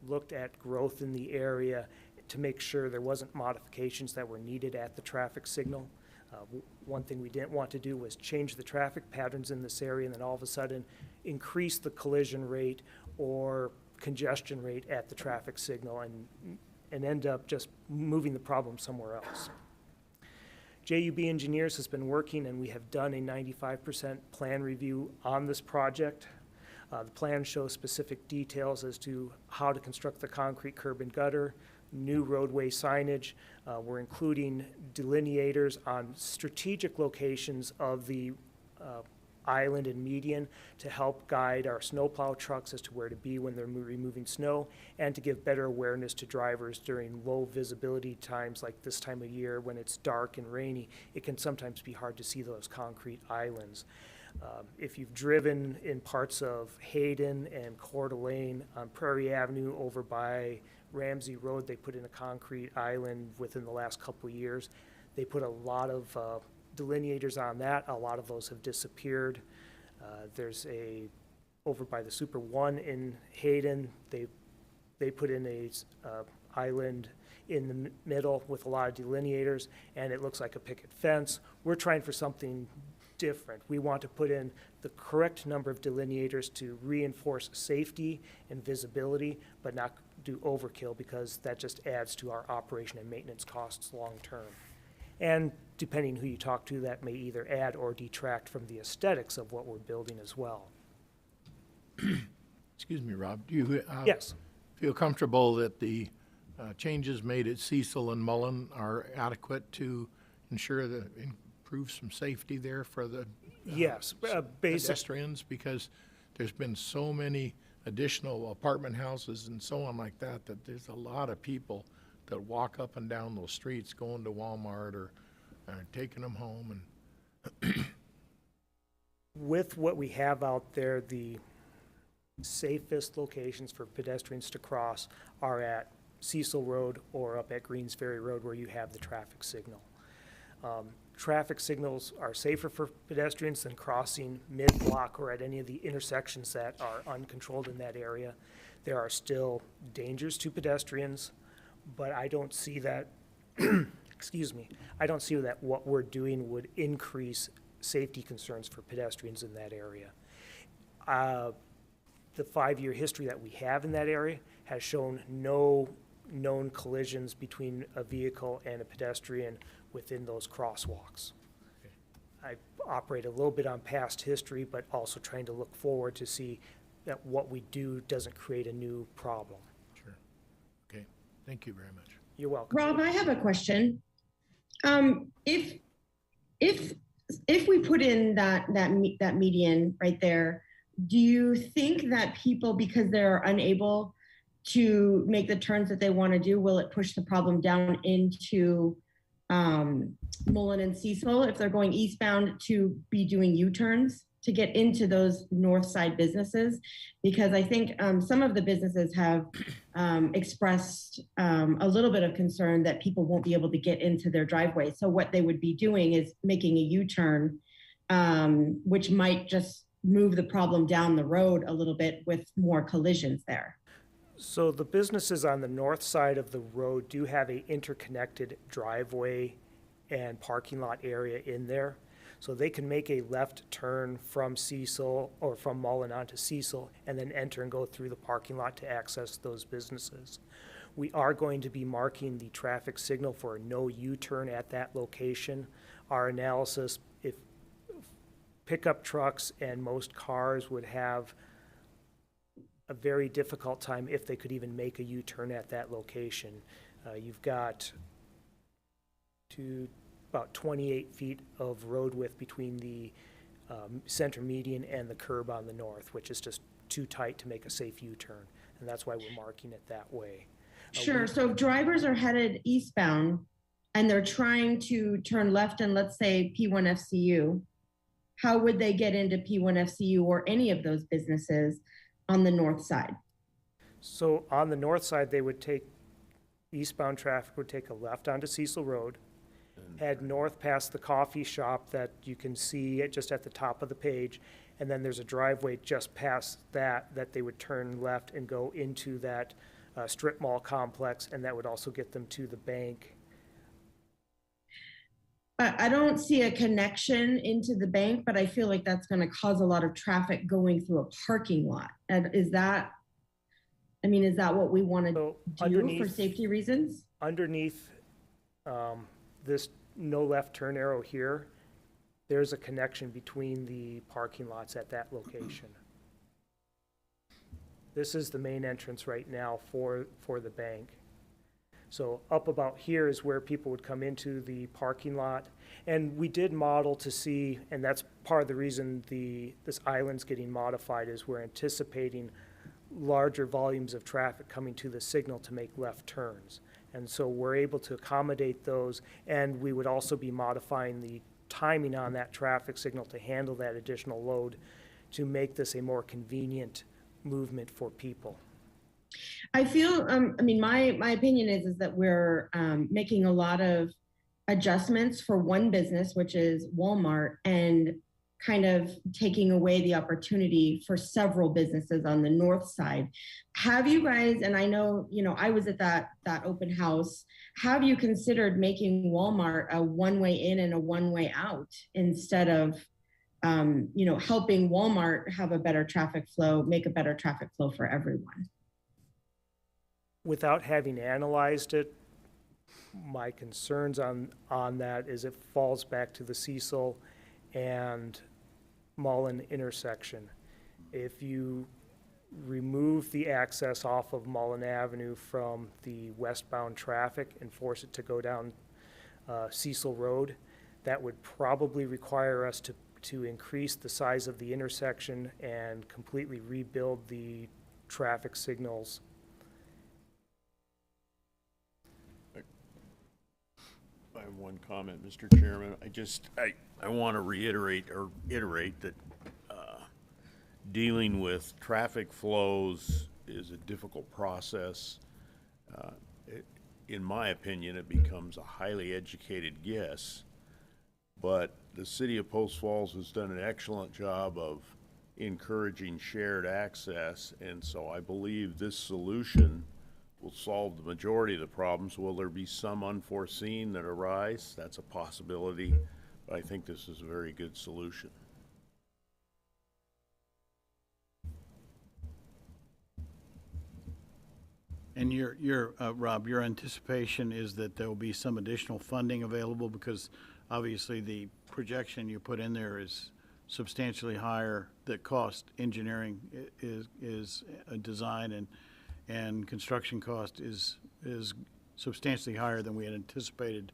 looked at growth in the area to make sure there wasn't modifications that were needed at the traffic signal. One thing we didn't want to do was change the traffic patterns in this area and then all of a sudden increase the collision rate or congestion rate at the traffic signal and end up just moving the problem somewhere else. JUB Engineers has been working, and we have done a 95% plan review on this project. The plan shows specific details as to how to construct the concrete curb and gutter, new roadway signage. We're including delineators on strategic locations of the island and median to help guide our snowplow trucks as to where to be when they're removing snow, and to give better awareness to drivers during low visibility times like this time of year when it's dark and rainy. It can sometimes be hard to see those concrete islands. If you've driven in parts of Hayden and Coeur d'Alene on Prairie Avenue over by Ramsey Road, they put in a concrete island within the last couple of years. They put a lot of delineators on that. A lot of those have disappeared. There's over by the Super One in Hayden, they put in a island in the middle with a lot of delineators, and it looks like a picket fence. We're trying for something different. We want to put in the correct number of delineators to reinforce safety and visibility, but not do overkill, because that just adds to our operation and maintenance costs long term. And depending who you talk to, that may either add or detract from the aesthetics of what we're building as well. Excuse me, Rob, do you Yes. feel comfortable that the changes made at Cecil and Mullen are adequate to ensure that improve some safety there for the Yes, basic. pedestrians? Because there's been so many additional apartment houses and so on like that, that there's a lot of people that walk up and down those streets going to Walmart or taking them home. And With what we have out there, the safest locations for pedestrians to cross are at Cecil Road or up at Greens Ferry Road, where you have the traffic signal. Traffic signals are safer for pedestrians than crossing mid-block or at any of the intersections that are uncontrolled in that area. There are still dangers to pedestrians, but I don't see that, excuse me, I don't see that what we're doing would increase safety concerns for pedestrians in that area. The 5-year history that we have in that area has shown no known collisions between a vehicle and a pedestrian within those crosswalks. I operate a little bit on past history, but also trying to look forward to see that what we do doesn't create a new problem. sure. Okay, thank you very much. You're welcome. Rob, I have a question. If we put in that median right there, do you think that people, because they're unable to make the turns that they want to do, will it push the problem down into Mullen and Cecil if they're going eastbound to be doing U-turns to get into those north side businesses? Because I think some of the businesses have expressed a little bit of concern that people won't be able to get into their driveway. So what they would be doing is making a U-turn, which might just move the problem down the road a little bit with more collisions there. So the businesses on the north side of the road do have a interconnected driveway and parking lot area in there. So they can make a left turn from Cecil or from Mullen onto Cecil and then enter and go through the parking lot to access those businesses. We are going to be marking the traffic signal for a no U-turn at that location. Our analysis, if pickup trucks and most cars would have a very difficult time if they could even make a U-turn at that location. You've got about 28 feet of road width between the center median and the curb on the north, which is just too tight to make a safe U-turn. And that's why we're marking it that way. Sure. So if drivers are headed eastbound and they're trying to turn left in, let's say, P1FCU, how would they get into P1FCU or any of those businesses on the north side? So on the north side, they would take, eastbound traffic would take a left onto Cecil Road, head north past the coffee shop that you can see just at the top of the page, and then there's a driveway just past that they would turn left and go into that strip mall complex, and that would also get them to the bank. I don't see a connection into the bank, but I feel like that's going to cause a lot of traffic going through a parking lot. And is that what we want to So do for underneath- safety reasons? Underneath this no left turn arrow here, there's a connection between the parking lots at that location. This is the main entrance right now for the bank. So up about here is where people would come into the parking lot. And we did model to see, and that's part of the reason this island's getting modified, is we're anticipating larger volumes of traffic coming to the signal to make left turns. And so we're able to accommodate those, and we would also be modifying the timing on that traffic signal to handle that additional load to make this a more convenient movement for people. I feel, my opinion is that we're making a lot of adjustments for one business, which is Walmart, and kind of taking away the opportunity for several businesses on the north side. Have you guys, and I know, I was at that open house, have you considered making Walmart a one-way in and a one-way out instead of, helping Walmart have a better traffic flow, make a better traffic flow for everyone? Without having analyzed it, my concerns on that is it falls back to the Cecil and Mullen intersection. If you remove the access off of Mullen Avenue from the westbound traffic and force it to go down Cecil Road, that would probably require us to increase the size of the intersection and completely rebuild the traffic signals. I have one comment, Mr. Chairman. I want to reiterate or iterate that dealing with traffic flows is a difficult process. In my opinion, it becomes a highly educated guess, but the city of Post Falls has done an excellent job of encouraging shared access, and so I believe this solution will solve the majority of the problems. Will there be some unforeseen that arise? That's a possibility, but I think this is a very good solution. And Rob, your anticipation is that there will be some additional funding available, because obviously the projection you put in there is substantially higher. The cost, engineering is a design and construction cost is substantially higher than we had anticipated.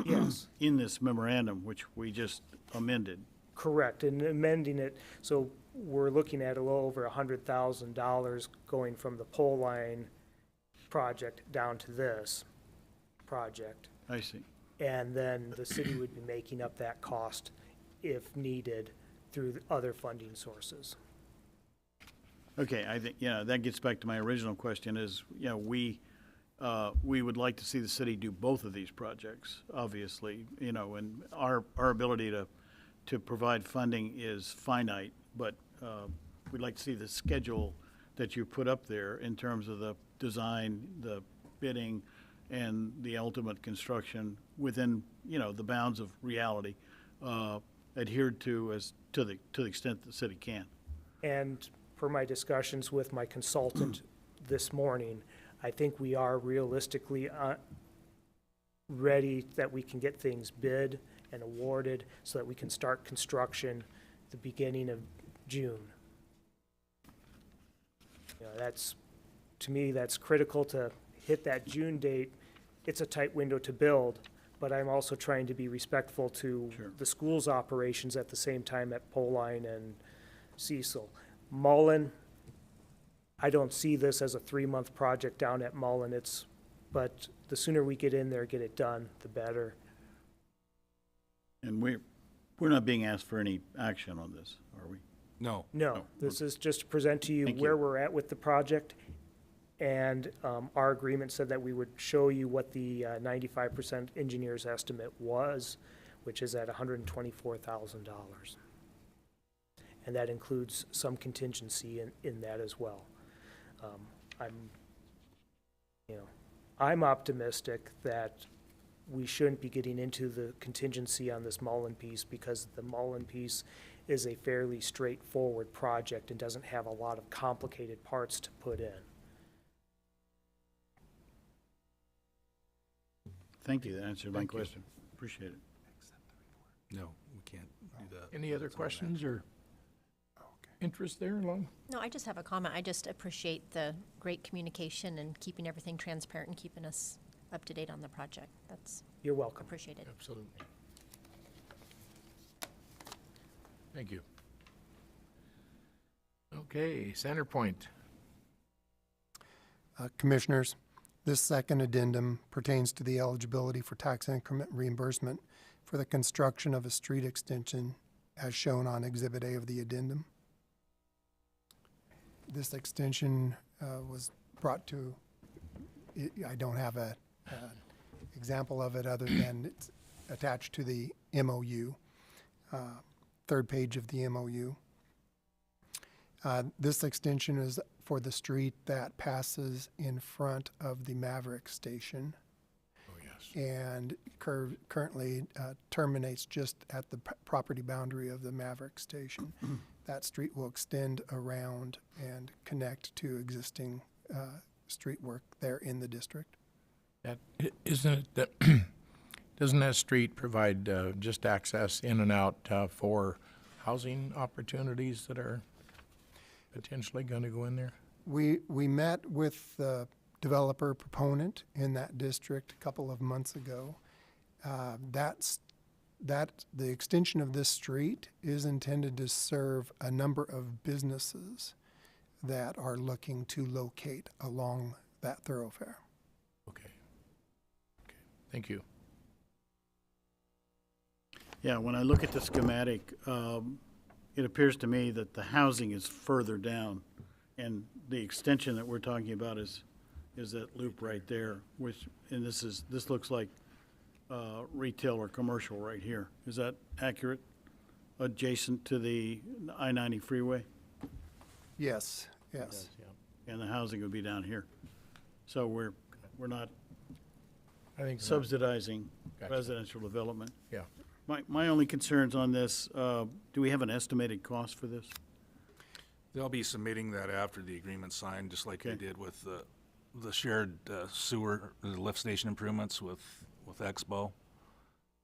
Yes. In this memorandum, which we just amended. Correct, and amending it, so we're looking at a little over $100,000 going from the pole line project down to this project. I see. And then the city would be making up that cost if needed through the other funding sources. Okay, I think, that gets back to my original question is, we would like to see the city do both of these projects, obviously, and our ability to provide funding is finite, but we'd like to see the schedule that you put up there in terms of the design, the bidding, and the ultimate construction within, the bounds of reality, adhered to to the extent the city can. And per my discussions with my consultant this morning, I think we are realistically ready that we can get things bid and awarded so that we can start construction the beginning of June. To me, that's critical to hit that June date. It's a tight window to build, but I'm also trying to be respectful to the school's operations at the same time at Poline and Cecil. Mullen, I don't see this as a 3-month project down at Mullen. But the sooner we get in there, get it done, the better. And we're not being asked for any action on this, are we? No. No, this is just to present to you Thank where you. we're at with the project And our agreement said that we would show you what the 95% engineer's estimate was, which is at $124,000. And that includes some contingency in that as well. I'm optimistic that we shouldn't be getting into the contingency on this Mullen piece, because the Mullen piece is a fairly straightforward project and doesn't have a lot of complicated parts to put in. Thank you, that answered my Thank you. question. Appreciate it. No, we can't do that. Any other That's not an questions or interest there, Lon? No, I just have a comment. I just appreciate the great communication and keeping everything transparent and keeping us up to date on the project. That's You're welcome. appreciated. Absolutely. Thank you. Okay, Centerpoint. Commissioners, this second addendum pertains to the eligibility for tax increment reimbursement for the construction of a street extension as shown on Exhibit A of the addendum. This extension was brought to, I don't have an example of it other than it's attached to the MOU, third page of the MOU. This extension is for the street that passes in front of the Maverick station Oh, yes. and currently terminates just at the property boundary of the Maverick station. That street will extend around and connect to existing street work there in the district. That, isn't it, that, doesn't that street provide just access in and out for housing opportunities that are potentially going to go in there? We met with the developer proponent in that district a couple of months ago. The extension of this street is intended to serve a number of businesses that are looking to locate along that thoroughfare. Okay. Okay, thank you. Yeah, when I look at the schematic, it appears to me that the housing is further down, and the extension that we're talking about is that loop right there, which, and this looks like retail or commercial right here. Is that accurate? Adjacent to the I-90 freeway? Yes, yes. And the housing would be down here. So we're not I think so. subsidizing Gotcha. residential development. Yeah. My only concerns on this, do we have an estimated cost for this? They'll be submitting that after the agreement's signed, just like they Okay. did with the shared sewer, the lift station improvements with Expo.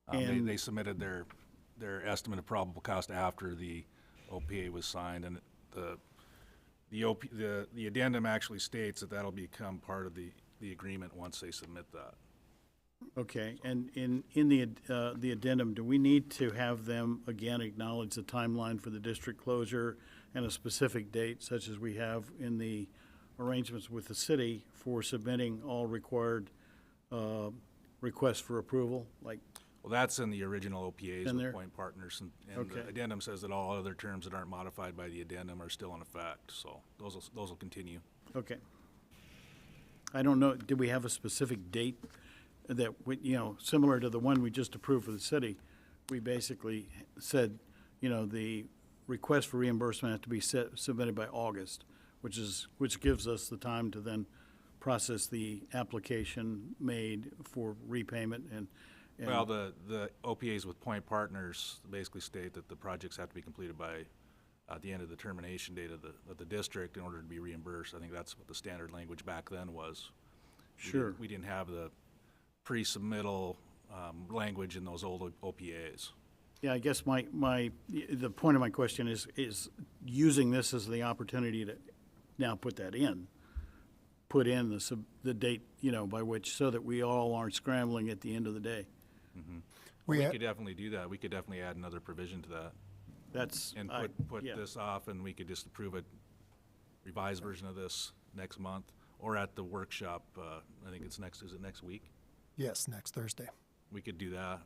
And- They submitted their estimate of probable cost after the OPA was signed, and the addendum actually states that that'll become part of the agreement once they submit that. Okay, and in the addendum, do we need to have them again acknowledge the timeline for the district closure and a specific date, such as we have in the arrangements with the city for submitting all required requests for approval? Like, Well, that's in the original OPAs In with there? point partners, and Okay. the addendum says that all other terms that aren't modified by the addendum are still in effect, so those will continue. okay. I don't know, do we have a specific date that, similar to the one we just approved for the city? We basically said, the request for reimbursement has to be submitted by August, which gives us the time to then process the application made for repayment and. Well, the OPAs with point partners basically state that the projects have to be completed by the end of the termination date of the district in order to be reimbursed. I think that's what the standard language back then was. Sure. We didn't have the pre-submittal language in those old OPAs. Yeah, I guess the point of my question is using this as the opportunity to now put that in. Put in the date, by which, so that we all aren't scrambling at the end of the day. We We ha- could definitely do that. We could definitely add another provision to that That's. and put yeah. this off, and we could just approve a revised version of this next month or at the workshop. I think is it next week? Yes, next Thursday. We could do that.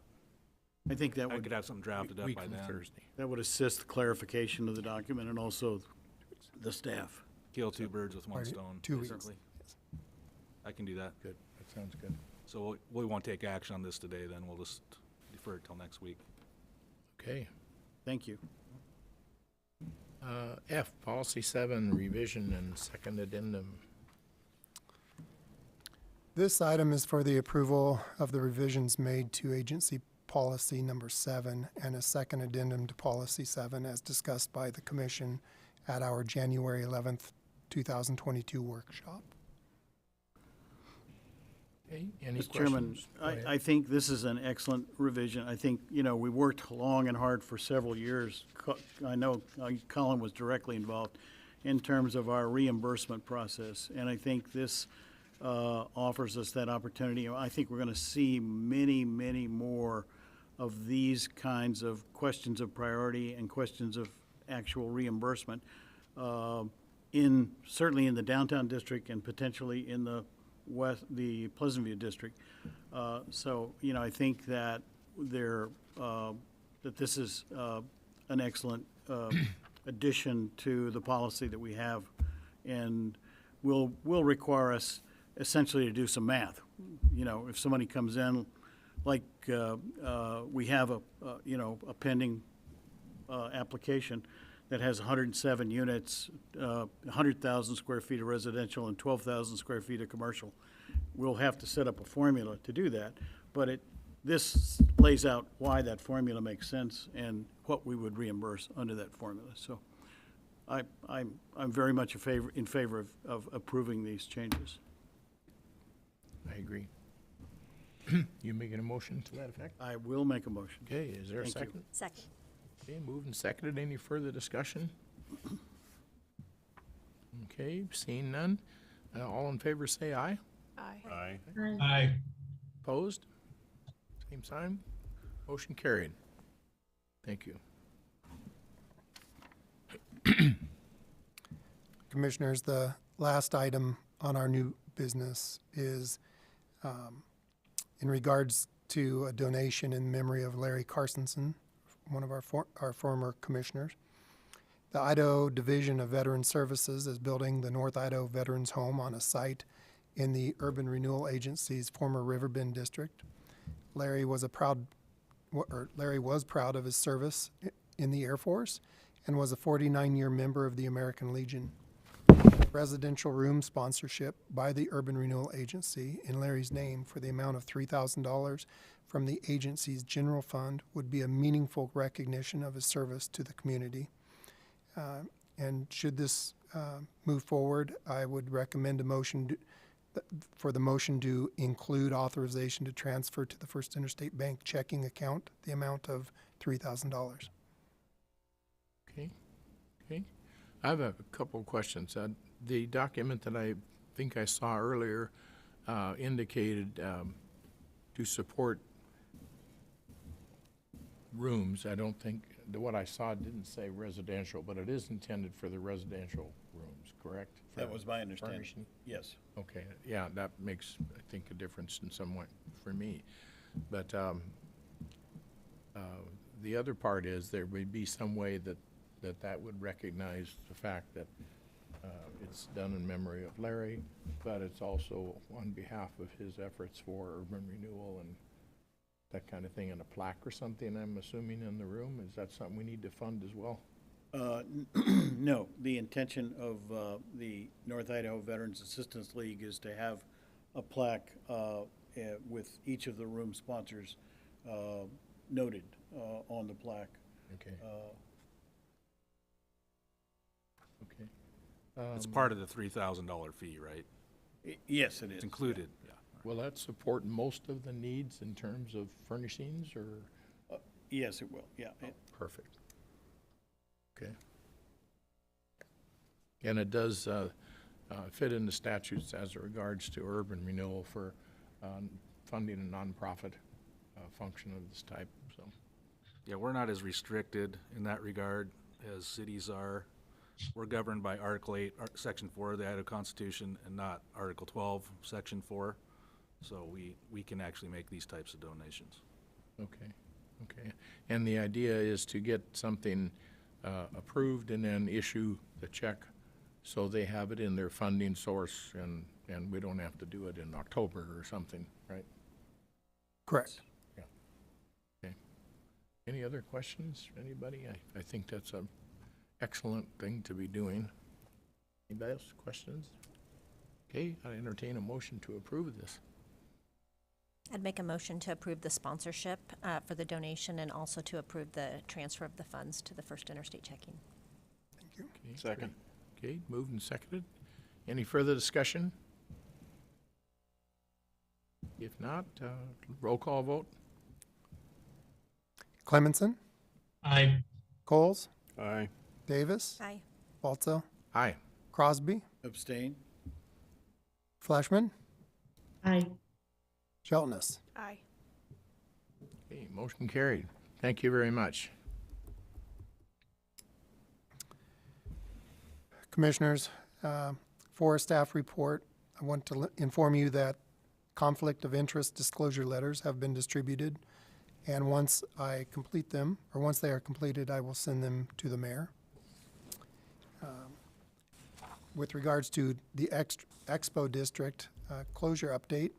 I think that I would, could have something drafted up Week by from then. Thursday. that would assist clarification of the document and also the staff. Kill two birds with one Or stone. 2 weeks. basically. I can do that. Good, that sounds good. So we won't take action on this today, then we'll just defer it till next week. Okay. Thank you. F, Policy 7, Revision and Second Addendum. This item is for the approval of the revisions made to Agency Policy Number 7 and a second addendum to Policy 7 as discussed by the Commission at our January 11th, 2022 workshop. Okay, any Mr. Chairman, questions? Go ahead. I think this is an excellent revision. I think, we worked long and hard for several years. I know Colin was directly involved in terms of our reimbursement process, and I think this offers us that opportunity. I think we're going to see many, many more of these kinds of questions of priority and questions of actual reimbursement certainly in the downtown district and potentially in the Pleasant View district. So, I think that that this is an excellent addition to the policy that we have, and will require us essentially to do some math. If somebody comes in, like we have a pending application that has 107 units, 100,000 square feet of residential and 12,000 square feet of commercial. We'll have to set up a formula to do that, but this lays out why that formula makes sense and what we would reimburse under that formula. So I'm very much in favor of approving these changes. I agree. You making a motion to that effect? I will make a motion. Okay, is there a Thank you. second? Second. Okay, moved and seconded. Any further discussion? Okay, seeing none. All in favor say aye. Aye. Aye. Opposed? Same sign. Motion carried. Thank you. Commissioners, the last item on our new business is in regards to a donation in memory of Larry Carsonson, one of our former commissioners. The Idaho Division of Veteran Services is building the North Idaho Veterans Home on a site in the Urban Renewal Agency's former Riverbend district. Larry was proud of his service in the Air Force and was a 49-year member of the American Legion. Residential room sponsorship by the Urban Renewal Agency in Larry's name for the amount of $3,000 from the agency's general fund would be a meaningful recognition of his service to the community. And should this move forward, I would recommend a motion for the motion to include authorization to transfer to the First Interstate Bank checking account the amount of $3,000. Okay, okay. I have a couple of questions. The document that I think I saw earlier indicated to support rooms. I don't think, what I saw didn't say residential, but it is intended for the residential rooms, correct? That was my understanding. Furnishing? Yes. Okay, yeah, that makes, I think, a difference in some way for me. But the other part is there would be some way that would recognize the fact that it's done in memory of Larry, but it's also on behalf of his efforts for urban renewal and that kind of thing, and a plaque or something, I'm assuming, in the room. Is that something we need to fund as well? No, the intention of the North Idaho Veterans Assistance League is to have a plaque with each of the room sponsors noted on the plaque. Okay. Okay. It's part of the $3,000 fee, right? Yes, it is. It's included, yeah. Will that support most of the needs in terms of furnishings, or? Yes, it will, yeah. Perfect. Okay. And it does fit in the statutes as it regards to urban renewal for funding a nonprofit function of this type, so. Yeah, we're not as restricted in that regard as cities are. We're governed by Article 8, Section 4 of the Idaho Constitution, and not Article 12, Section 4. So we can actually make these types of donations. Okay, okay. And the idea is to get something approved and then issue the check so they have it in their funding source, and we don't have to do it in October or something, right? Correct. Okay. Any other questions, anybody? I think that's a excellent thing to be doing. Anybody else, questions? Okay, I entertain a motion to approve this. I'd make a motion to approve the sponsorship for the donation and also to approve the transfer of the funds to the First Interstate Checking. Thank you. Okay, Second. great. Okay, moved and seconded. Any further discussion? If not, roll call vote. Clemenson, Aye. Coles, Aye. Davis, Aye. Balzo, Aye. Crosby, Abstain? Fleshman, Aye. Sheltonus. Aye. Okay, motion carried. Thank you very much. Commissioners, for a staff report, I want to inform you that conflict of interest disclosure letters have been distributed, and once I complete them, or once they are completed, I will send them to the mayor. With regards to the Expo District closure update,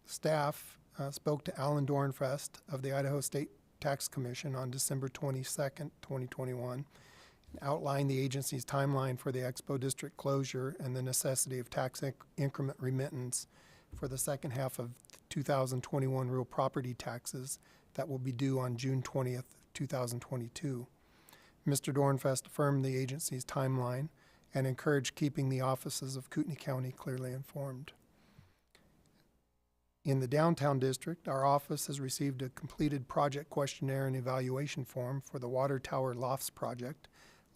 staff spoke to Alan Dornfest of the Idaho State Tax Commission on December 22nd, 2021, and outlined the agency's timeline for the Expo District closure and the necessity of tax increment remittance for the second half of 2021 real property taxes that will be due on June 20th, 2022. Mr. Dornfest affirmed the agency's timeline and encouraged keeping the offices of Kootenai County clearly informed. In the downtown district, our office has received a completed project questionnaire and evaluation form for the Water Tower Lofts project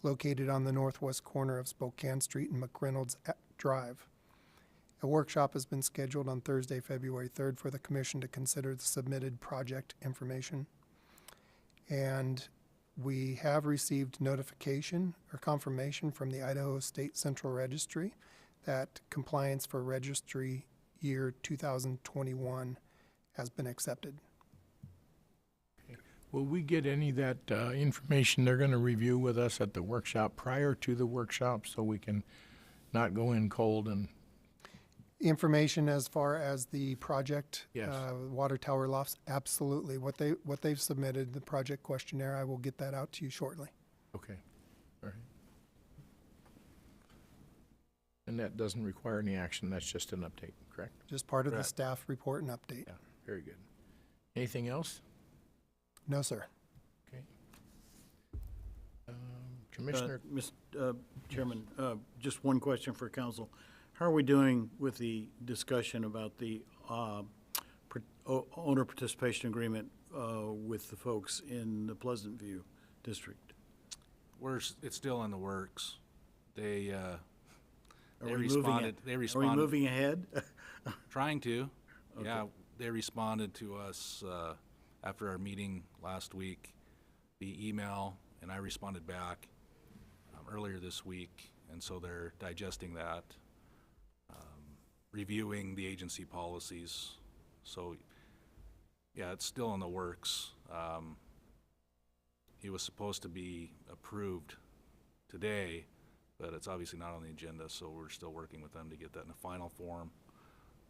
located on the northwest corner of Spokane Street and McReynolds Drive. A workshop has been scheduled on Thursday, February 3rd for the commission to consider the submitted project information. And we have received notification or confirmation from the Idaho State Central Registry that compliance for registry year 2021 has been accepted. Will we get any of that information they're going to review with us at the workshop prior to the workshop so we can not go in cold and Information as far as the project, Yes. Water Tower Lofts, absolutely. What they've submitted, the project questionnaire, I will get that out to you shortly. okay, all right. And that doesn't require any action, that's just an update, correct? Just part of the Correct. staff report and update. Yeah, very good. Anything else? No, sir. Okay. Commissioner, Chairman, just one question for council. How are we doing with the discussion about the owner participation agreement with the folks in the Pleasant View district? It's still in the works. They Are they we moving responded. it? They Are we responded. moving ahead? Trying to. Yeah, Okay. they responded to us after our meeting last week via email, and I responded back earlier this week, and so they're digesting that, reviewing the agency policies. So, yeah, it's still in the works. It was supposed to be approved today, but it's obviously not on the agenda, so we're still working with them to get that in a final form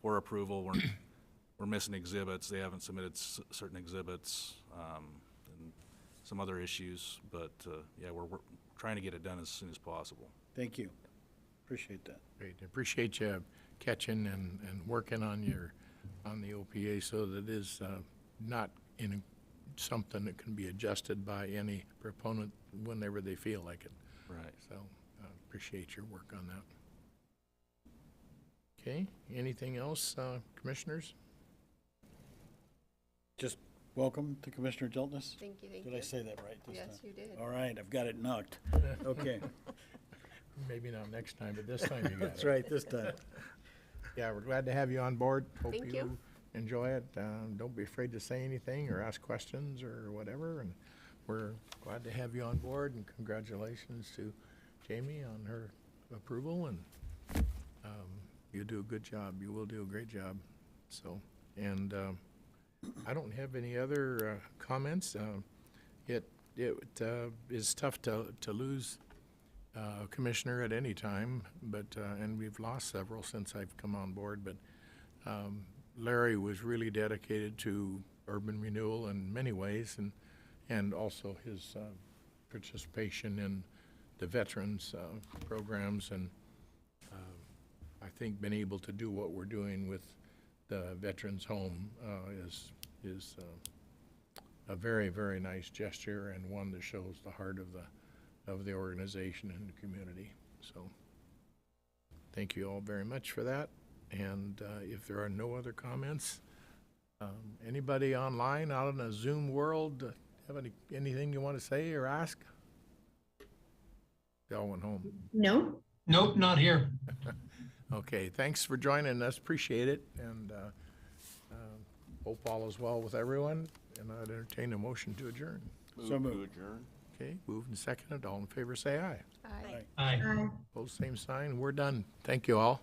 for approval. We're missing exhibits. They haven't submitted certain exhibits, and some other issues, but, yeah, we're trying to get it done as soon as possible. Thank you. Appreciate that. great, I appreciate you catching and working on the OPA so that it is not in something that can be adjusted by any proponent whenever they feel like it. Right. So, appreciate your work on that. Okay, anything else, commissioners? Just welcome to Commissioner Jeltnes. Thank you, thank you. Did I say that right this time? Yes, you did. All right, I've got it knocked. Okay, Maybe not next time, but this time you got it. that's right, this time. Yeah, we're glad to have you on board. Hope Thank you. enjoy it. Don't be afraid to say anything or ask questions or whatever, and we're glad to have you on board, and congratulations to Jamie on her approval, and you do a good job. You will do a great job. So, and I don't have any other comments. It is tough to lose commissioner at any time, but, and we've lost several since I've come on board, but Larry was really dedicated to urban renewal in many ways, and also his participation in the veterans programs, and I think being able to do what we're doing with the veterans home is a very, very nice gesture, and one that shows the heart of the organization and the community. So thank you all very much for that. And if there are no other comments, anybody online out in the Zoom world have anything you want to say or ask? They all went home. No? Nope, not here. Okay, thanks for joining us. Appreciate it, and hope all is well with everyone. And I'd entertain a motion to adjourn. So Move to moved. adjourn. Okay, moved and seconded. All in favor, say aye. Aye. Aye. Aye. Both same sign. We're done. Thank you all.